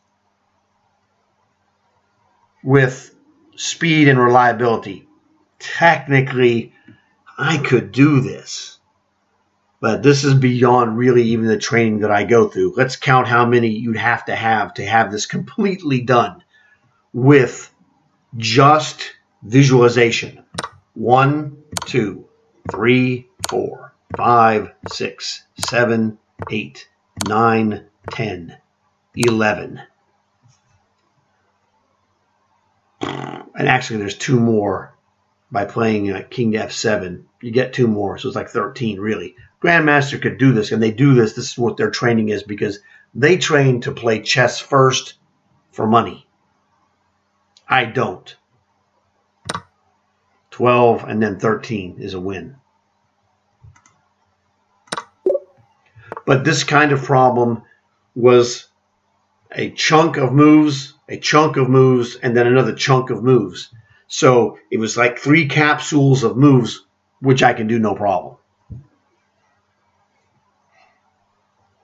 with speed and reliability. Technically, I could do this, but this is beyond really even the training that I go through. Let's count how many you'd have to have this completely done with just visualization. 1, 2, 3, 4, 5, 6, 7, 8, 9, 10, 11. And actually there's 2 more by playing king to f7. You get 2 more, so it's like 13 really. Grandmaster could do this, and they do this. This is what their training is because they train to play chess first for money. I don't. 12 and then 13 is a win. But this kind of problem was a chunk of moves, and then another chunk of moves. So it was like 3 capsules of moves, which I can do no problem.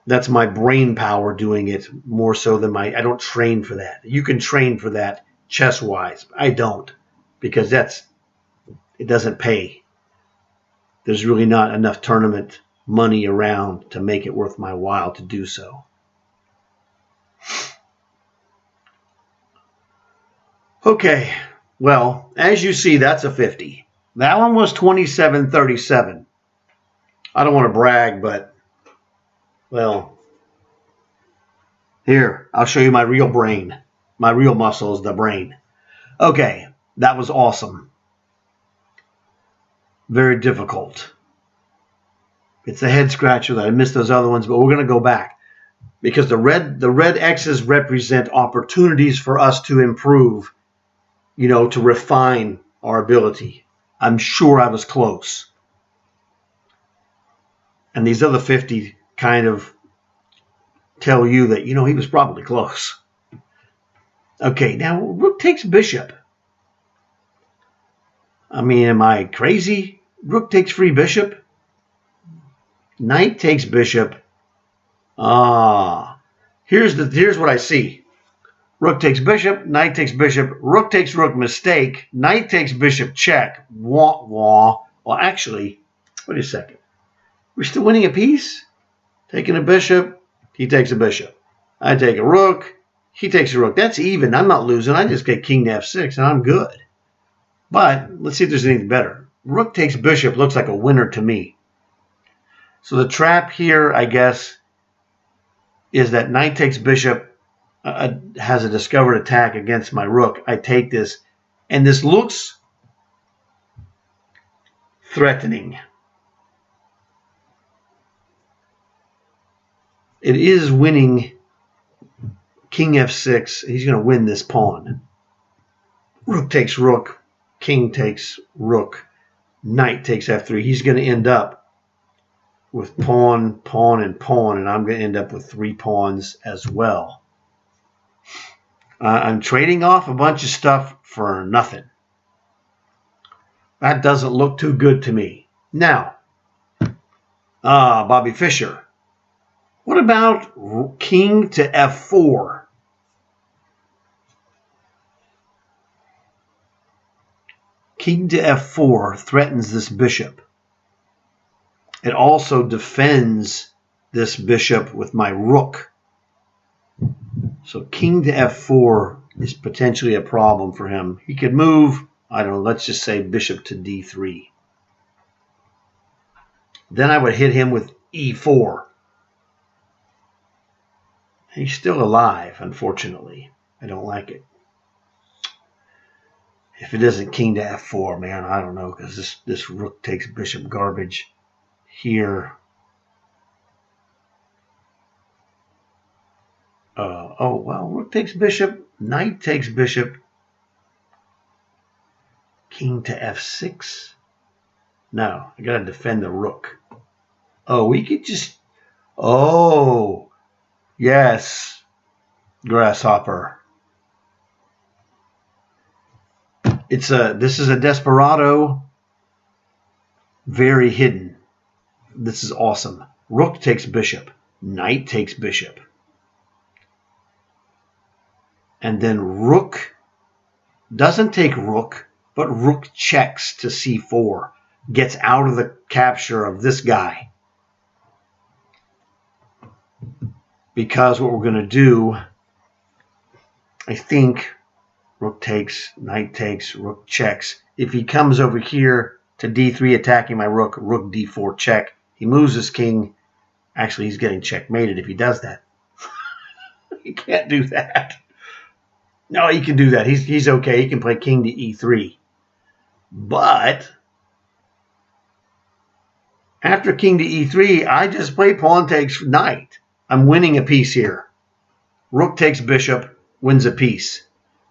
That's my brain power doing it more so than I don't train for that. You can train for that chess-wise. I don't, because it doesn't pay. There's really not enough tournament money around to make it worth my while to do so. Okay, well, as you see, that's a 50. That one was 27-37. I don't want to brag, but, well, here, I'll show you my real brain. My real muscle is the brain. Okay, that was awesome. Very difficult. It's a head scratcher that I missed those other ones, but we're going to go back because the red X's represent opportunities for us to improve, to refine our ability. I'm sure I was close. And these other 50 kind of tell you that, he was probably close. Okay, now rook takes bishop. I mean, am I crazy? Rook takes free bishop. Knight takes bishop. Here's what I see. Rook takes bishop, knight takes bishop, rook takes rook, mistake, knight takes bishop, check, wah, wah. Well, actually, wait a second. We're still winning a piece? Taking a bishop, he takes a bishop. I take a rook, he takes a rook. That's even. I'm not losing. I just get king to f6, and I'm good. But let's see if there's anything better. Rook takes bishop looks like a winner to me. So the trap here, I guess, is that knight takes bishop has a discovered attack against my rook. I take this, and this looks threatening. It is winning king f6. He's going to win this pawn. Rook takes rook. King takes rook. Knight takes f3. He's going to end up with pawn, pawn, and pawn, and I'm going to end up with 3 pawns as well. I'm trading off a bunch of stuff for nothing. That doesn't look too good to me. Now, Bobby Fischer. What about king to f4? King to f4 threatens this bishop. It also defends this bishop with my rook. So king to f4 is potentially a problem for him. He could move, I don't know, let's just say bishop to d3. Then I would hit him with e4. He's still alive, unfortunately. I don't like it. If it isn't king to f4, man, I don't know, because this rook takes bishop garbage here. Oh, well, rook takes bishop, knight takes bishop, king to f6. No, I got to defend the rook. Oh, we could just... Oh, yes, grasshopper. This is a desperado, very hidden. This is awesome. Rook takes bishop, knight takes bishop. And then rook doesn't take rook, but rook checks to c4. Gets out of the capture of this guy. Because what we're going to do, I think, rook takes, knight takes, rook checks. If he comes over here to d3 attacking my rook, rook d4 check. He moves his king. Actually, he's getting checkmated if he does that. He can't do that. No, he can do that. He's okay. He can play king to e3. But after king to e3, I just play pawn takes knight. I'm winning a piece here. Rook takes bishop, wins a piece.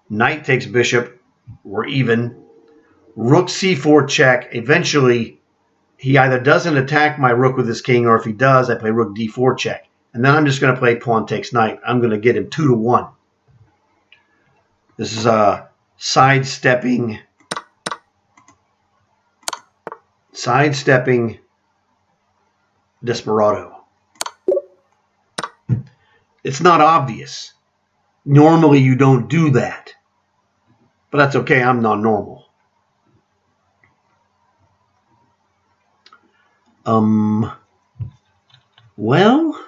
Knight takes bishop, we're even. Rook c4 check. Eventually, he either doesn't attack my rook with his king, or if he does, I play rook d4 check. And then I'm just going to play pawn takes knight. I'm going to get him 2-1. This is a sidestepping desperado. It's not obvious. Normally you don't do that. But that's okay, I'm not normal. Well,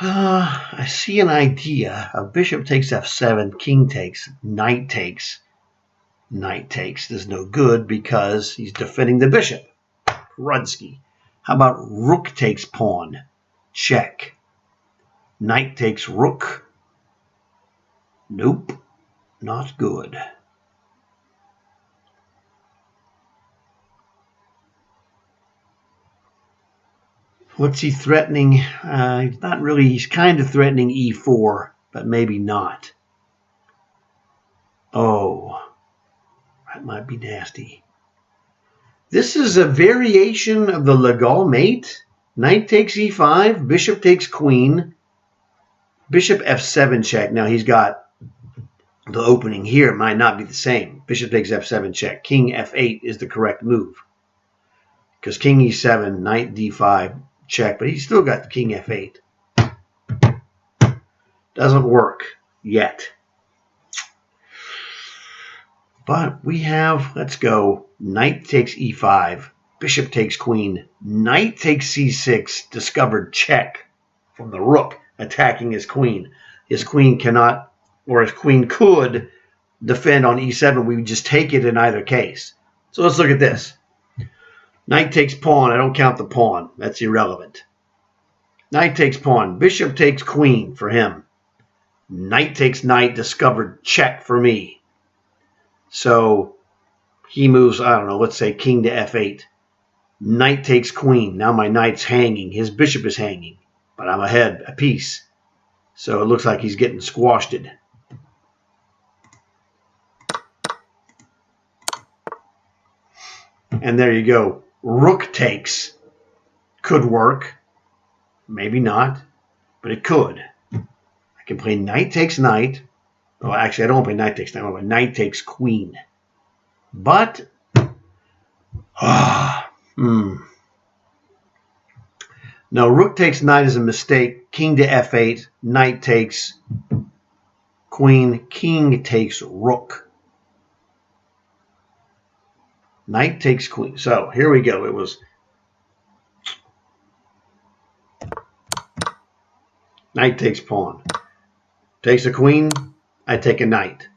I see an idea. A bishop takes f7, king takes, knight takes. Knight takes is no good because he's defending the bishop. Rudsky. How about rook takes pawn? Check. Knight takes rook. Nope. Not good. What's he threatening? He's not really. He's kind of threatening e4, but maybe not. Oh, that might be nasty. This is a variation of the legal mate. Knight takes e5, bishop takes queen, bishop f7 check. Now he's got the opening here. It might not be the same. Bishop takes f7 check. King f8 is the correct move. Because king e7, knight d5 check, but he's still got king f8. Doesn't work yet. But we have, let's go, knight takes e5, bishop takes queen, knight takes c6, discovered check from the rook attacking his queen. His queen cannot, or his queen could defend on e7. We would just take it in either case. So let's look at this. Knight takes pawn. I don't count the pawn. That's irrelevant. Knight takes pawn. Bishop takes queen for him. Knight takes knight, discovered check for me. So he moves, I don't know, let's say king to f8. Knight takes queen. Now my knight's hanging. His bishop is hanging. But I'm ahead a piece. So it looks like he's getting squashed. And there you go. Rook takes. Could work. Maybe not. But it could. I can play knight takes knight. Well, actually, I don't want to play knight takes knight. I want to play knight takes queen. But, no, rook takes knight is a mistake. King to f8. Knight takes queen. King takes rook. Knight takes queen. So, here we go. It was knight takes pawn. Takes a queen. I take a knight.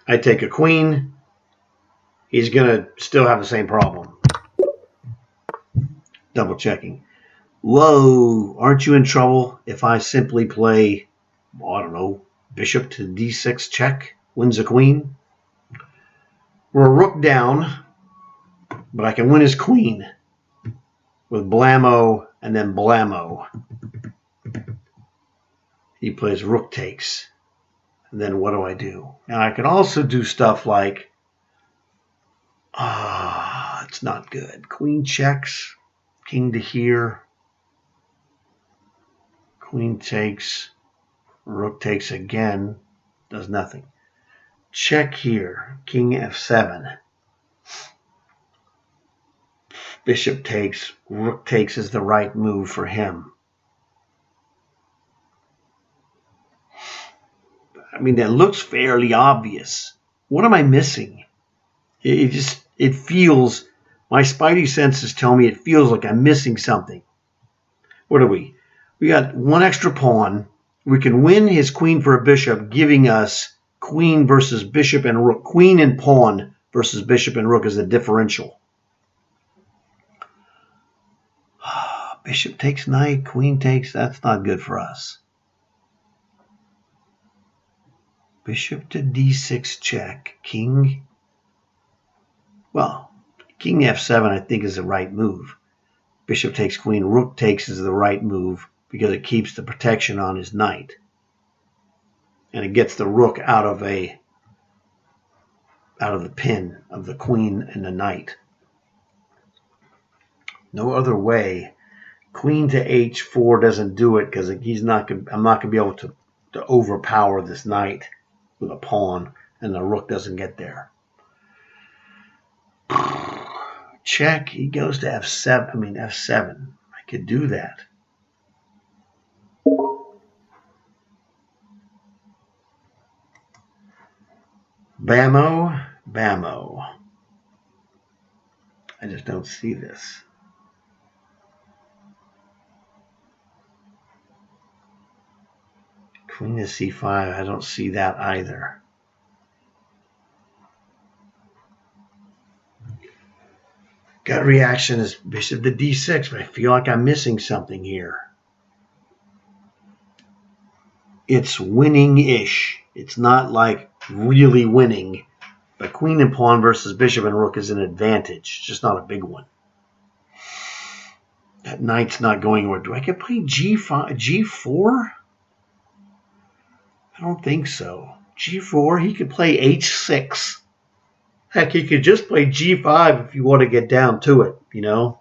I take a queen. He's going to still have the same problem. Double checking. Whoa, aren't you in trouble if I simply play, well, I don't know, bishop to d6 check, wins a queen? We're a rook down, but I can win his queen with blammo and then blammo. He plays rook takes. And then what do I do? Now I can also do stuff like, it's not good. Queen checks, king to here, queen takes, rook takes again, does nothing. Check here, king f7. Bishop takes, rook takes is the right move for him. I mean, that looks fairly obvious. What am I missing? It feels, my spidey senses tell me it feels like I'm missing something. What are we? We got one extra pawn. We can win his queen for a bishop, giving us queen versus bishop and rook. Queen and pawn versus bishop and rook is the differential. Bishop takes knight, queen takes, that's not good for us. Bishop to d6 check, king. Well, king f7 I think is the right move. Bishop takes queen, rook takes is the right move because it keeps the protection on his knight. And it gets the rook out of the pin of the queen and the knight. No other way. Queen to h4 doesn't do it because I'm not going to be able to overpower this knight with a pawn, and the rook doesn't get there. Check. He goes to f7. I mean f7. I could do that. Bammo, bammo. I just don't see this. Queen to c5. I don't see that either. Gut reaction is bishop to d6, but I feel like I'm missing something here. It's winning-ish. It's not like really winning. But queen and pawn versus bishop and rook is an advantage. It's just not a big one. That knight's not going anywhere. Do I get play g5, g4? I don't think so. G4, he could play H6. Heck, he could just play G5 if you want to get down to it, you know?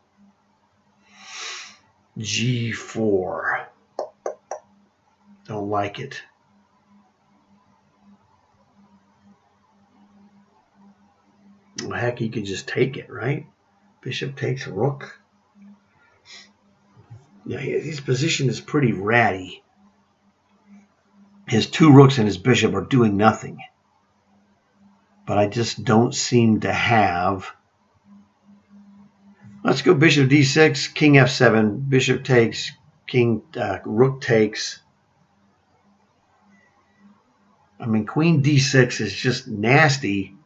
G4. Don't like it. Well, heck, he could just take it, right? Bishop takes rook. Yeah, his position is pretty ratty. His two rooks and his bishop are doing nothing. But I just don't seem to have... Let's go bishop d6, king f7, bishop takes, king, rook takes. I mean, queen d6 is just nasty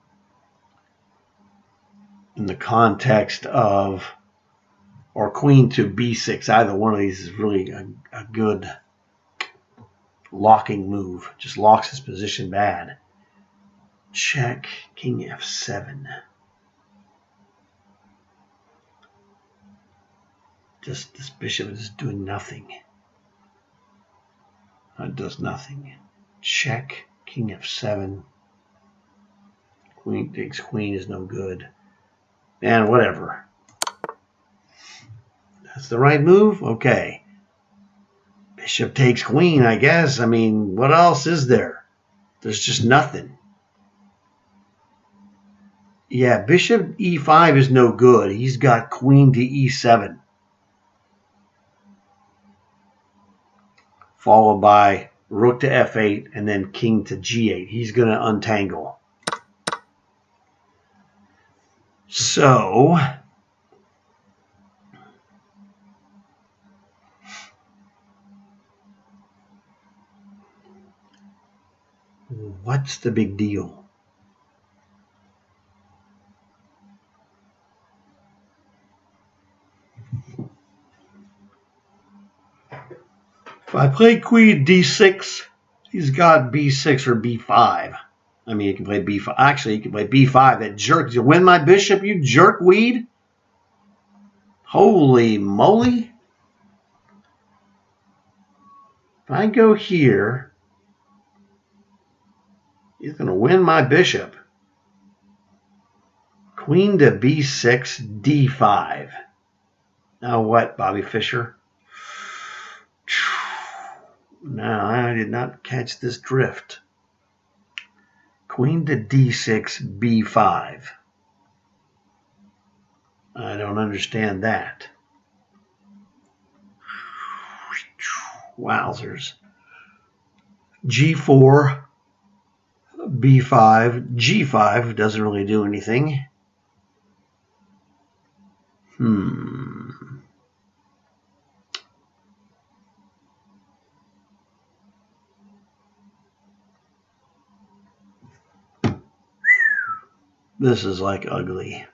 in the context of... Or queen to b6. Either one of these is really a good locking move. Just locks his position bad. Check, king f7. Just this bishop is doing nothing. It does nothing. Check, king f7. Queen takes queen is no good. And whatever. That's the right move? Okay. Bishop takes queen, I guess. I mean, what else is there? There's just nothing. Yeah, bishop e5 is no good. He's got queen to e7. Followed by rook to f8 and then king to g8. He's going to untangle. So... what's the big deal? If I play queen d6, he's got b6 or b5. I mean, he can play b5. Actually, he can play b5. That jerk. You win my bishop, you jerkweed? Holy moly. If I go here, he's going to win my bishop. Queen to b6, d5. Now what, Bobby Fischer? No, I did not catch this drift. Queen to d6, b5. I don't understand that. Wowzers. g4, b5, g5 doesn't really do anything. This is like ugly.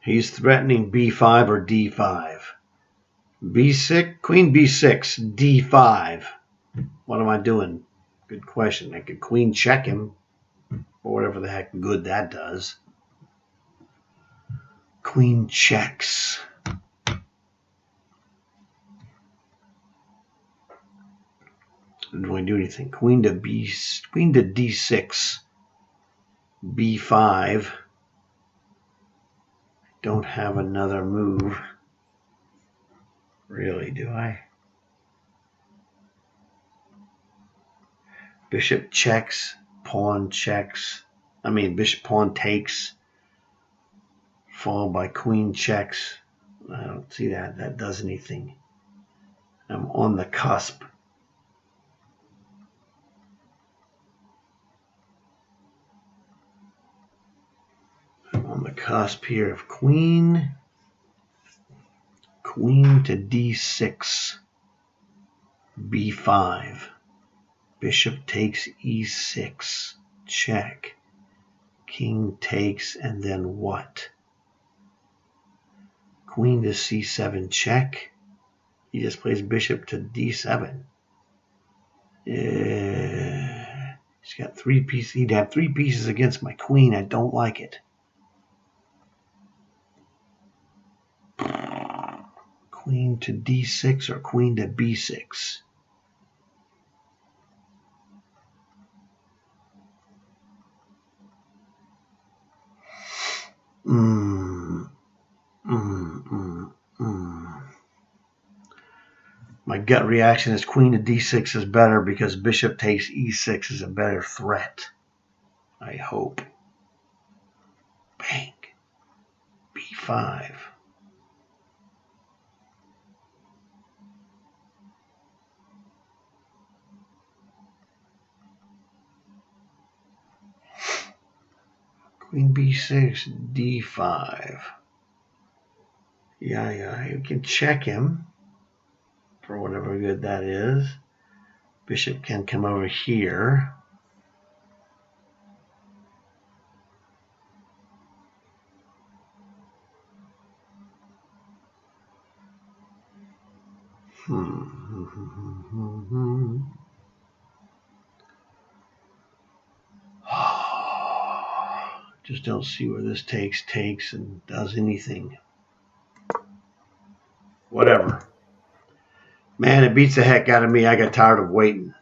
He's threatening b5 or d5. b6, queen b6, d5. What am I doing? Good question. I could queen check him, or whatever the heck good that does. Queen checks. Didn't really do anything. Queen to d6, b5. Don't have another move. Really, do I? Bishop checks, pawn checks. I mean, bishop pawn takes, followed by queen checks. I don't see that. That does anything. I'm on the cusp. I'm on the cusp here of queen to d6, b5. Bishop takes e6, check. King takes, and then what? Queen to c7, check. He just plays bishop to d7. He's got 3 pieces. He'd have 3 pieces against my queen. I don't like it. Queen to d6 or queen to b6. gut reaction is queen to d6 is better because bishop takes e6 is a better threat. I hope. Bang. b5. Queen b6, d5. Yeah, you can check him for whatever good that is. Bishop can come over here. Just don't see where this takes and does anything. Whatever. Man, it beats the heck out of me. I got tired of waiting.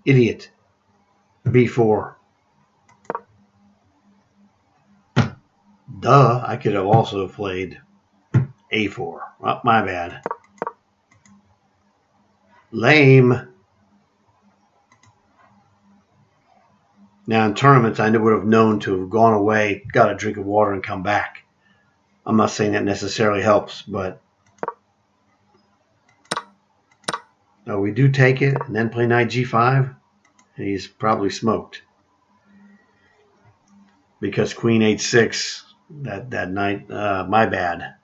Idiot. b4. Duh, I could have also played a4. Oh, my bad. Lame. Now in tournaments, I would have known to have gone away, got a drink of water, and come back. I'm not saying that necessarily helps, but no, we do take it and then play knight g5, and he's probably smoked because queen h6 that night. My bad.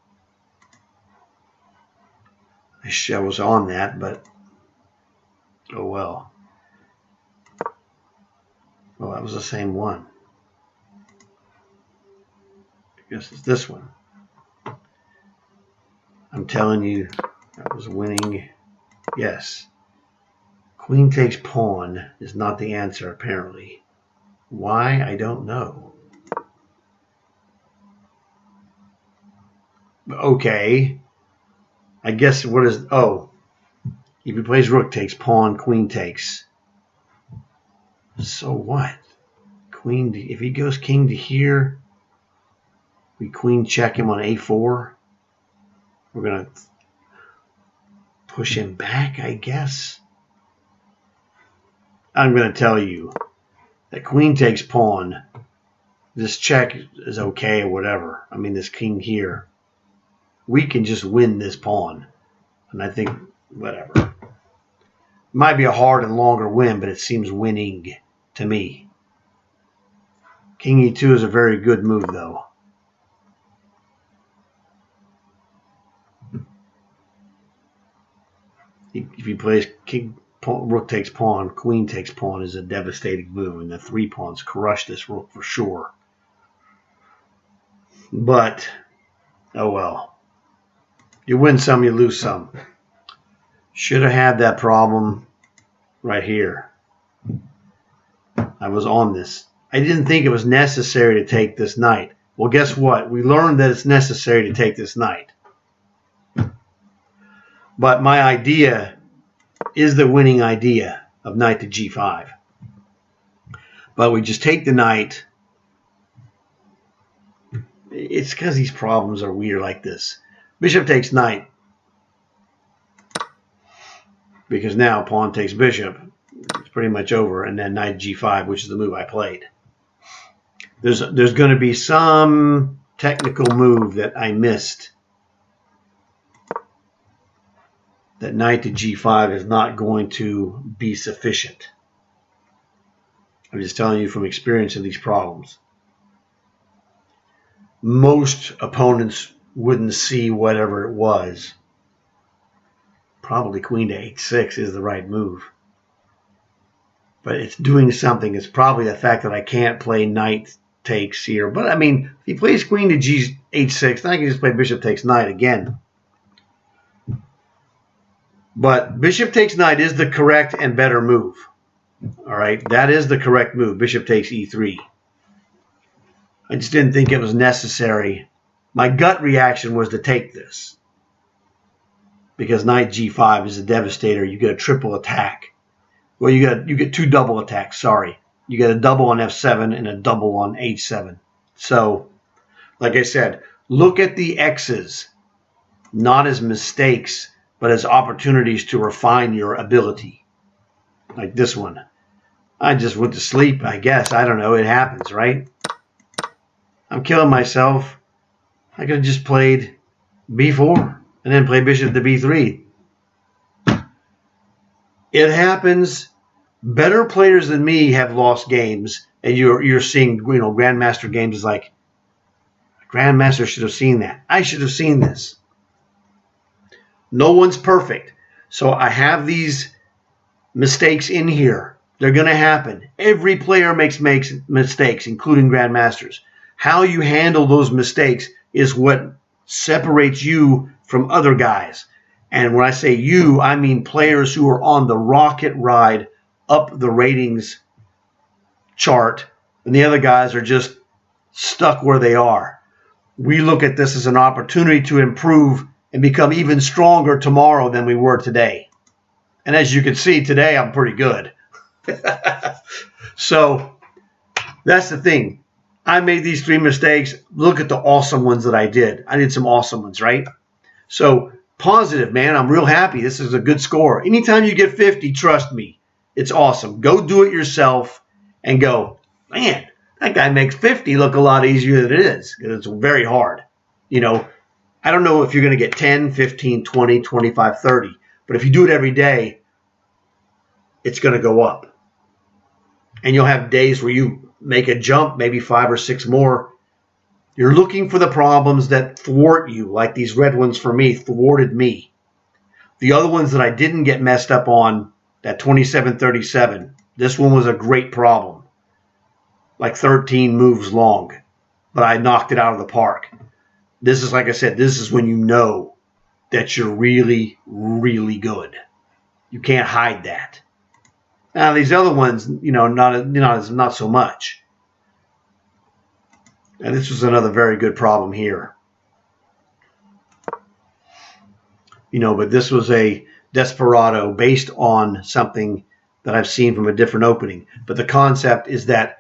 I was on that, but oh well. Well, that was the same one. I guess it's this one. I'm telling you, that was winning. Yes. Queen takes pawn is not the answer, apparently. Why? I don't know. Okay. I guess what is... Oh. If he plays rook takes, pawn, queen takes. So what? Queen, if he goes king to here, we queen check him on a4. We're going to push him back, I guess. I'm going to tell you that queen takes pawn. This check is okay or whatever. I mean, this king here. We can just win this pawn. And I think, whatever. It might be a hard and longer win, but it seems winning to me. King e2 is a very good move, though. If he plays king, rook takes pawn, queen takes pawn is a devastating move, and the 3 pawns crush this rook for sure. But, oh well. You win some, you lose some. Should have had that problem right here. I was on this. I didn't think it was necessary to take this knight. Well, guess what? We learned that it's necessary to take this knight. But my idea is the winning idea of knight to g5. But we just take the knight. It's because these problems are weird like this. Bishop takes knight. Because now pawn takes bishop. It's pretty much over. And then knight g5, which is the move I played. There's going to be some technical move that I missed. That knight to g5 is not going to be sufficient. I'm just telling you from experience of these problems. Most opponents wouldn't see whatever it was. Probably queen to h6 is the right move. But it's doing something. It's probably the fact that I can't play knight takes here. But I mean, if he plays queen to h6, then I can just play bishop takes knight again. But bishop takes knight is the correct and better move. All right, that is the correct move. Bishop takes e3. I just didn't think it was necessary. My gut reaction was to take this. Because knight g5 is a devastator. You get a triple attack. Well, you get 2 double attacks, sorry. You get a double on f7 and a double on h7. So, like I said, look at the X's not as mistakes, but as opportunities to refine your ability. Like this one. I just went to sleep, I guess. I don't know. It happens, right? I'm killing myself. I could have just played b4 and then play bishop to b3. It happens. Better players than me have lost games, and you're seeing, grandmaster games is like, grandmaster should have seen that. I should have seen this. No one's perfect. So I have these mistakes in here. They're going to happen. Every player makes mistakes, including grandmasters. How you handle those mistakes is what separates you from other guys. And when I say you, I mean players who are on the rocket ride up the ratings chart, and the other guys are just stuck where they are. We look at this as an opportunity to improve and become even stronger tomorrow than we were today. And as you can see, today I'm pretty good. So that's the thing. I made these 3 mistakes. Look at the awesome ones that I did. I did some awesome ones, right? So positive, man. I'm real happy. This is a good score. Anytime you get 50, trust me, it's awesome. Go do it yourself and go, man, that guy makes 50 look a lot easier than it is. It's very hard. I don't know if you're going to get 10, 15, 20, 25, 30. But if you do it every day, it's going to go up. And you'll have days where you make a jump, maybe 5 or 6 more. You're looking for the problems that thwart you, like these red ones for me thwarted me. The other ones that I didn't get messed up on, that 27-37, this one was a great problem. Like 13 moves long, but I knocked it out of the park. This is, like I said, this is when you know that you're really, really good. You can't hide that. Now, these other ones, not so much. And this was another very good problem here. But this was a desperado based on something that I've seen from a different opening. But the concept is that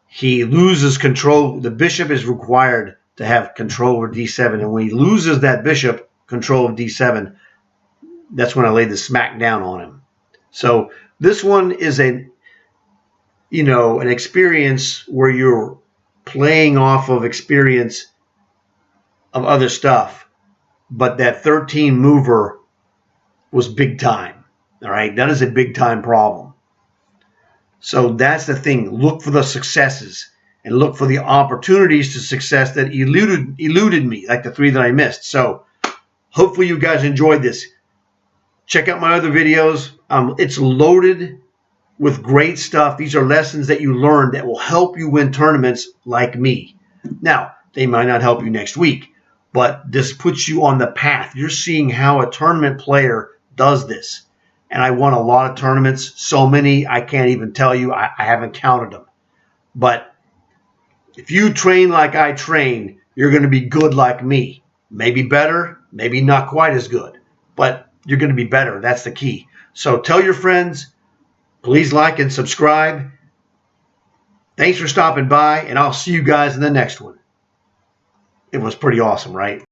he loses control. The bishop is required to have control over d7. And when he loses that bishop, control of d7, that's when I laid the smack down on him. So this one is an experience where you're playing off of experience of other stuff. But that 13 mover was big time. All right. That is a big time problem. So that's the thing. Look for the successes and look for the opportunities to success that eluded me, like the 3 that I missed. So hopefully you guys enjoyed this. Check out my other videos. It's loaded with great stuff. These are lessons that you learn that will help you win tournaments like me. Now, they might not help you next week, but this puts you on the path. You're seeing how a tournament player does this. And I won a lot of tournaments, so many I can't even tell you. I haven't counted them. But if you train like I train, you're going to be good like me. Maybe better, maybe not quite as good, but you're going to be better. That's the key. So tell your friends, please like and subscribe. Thanks for stopping by, and I'll see you guys in the next one. It was pretty awesome, right?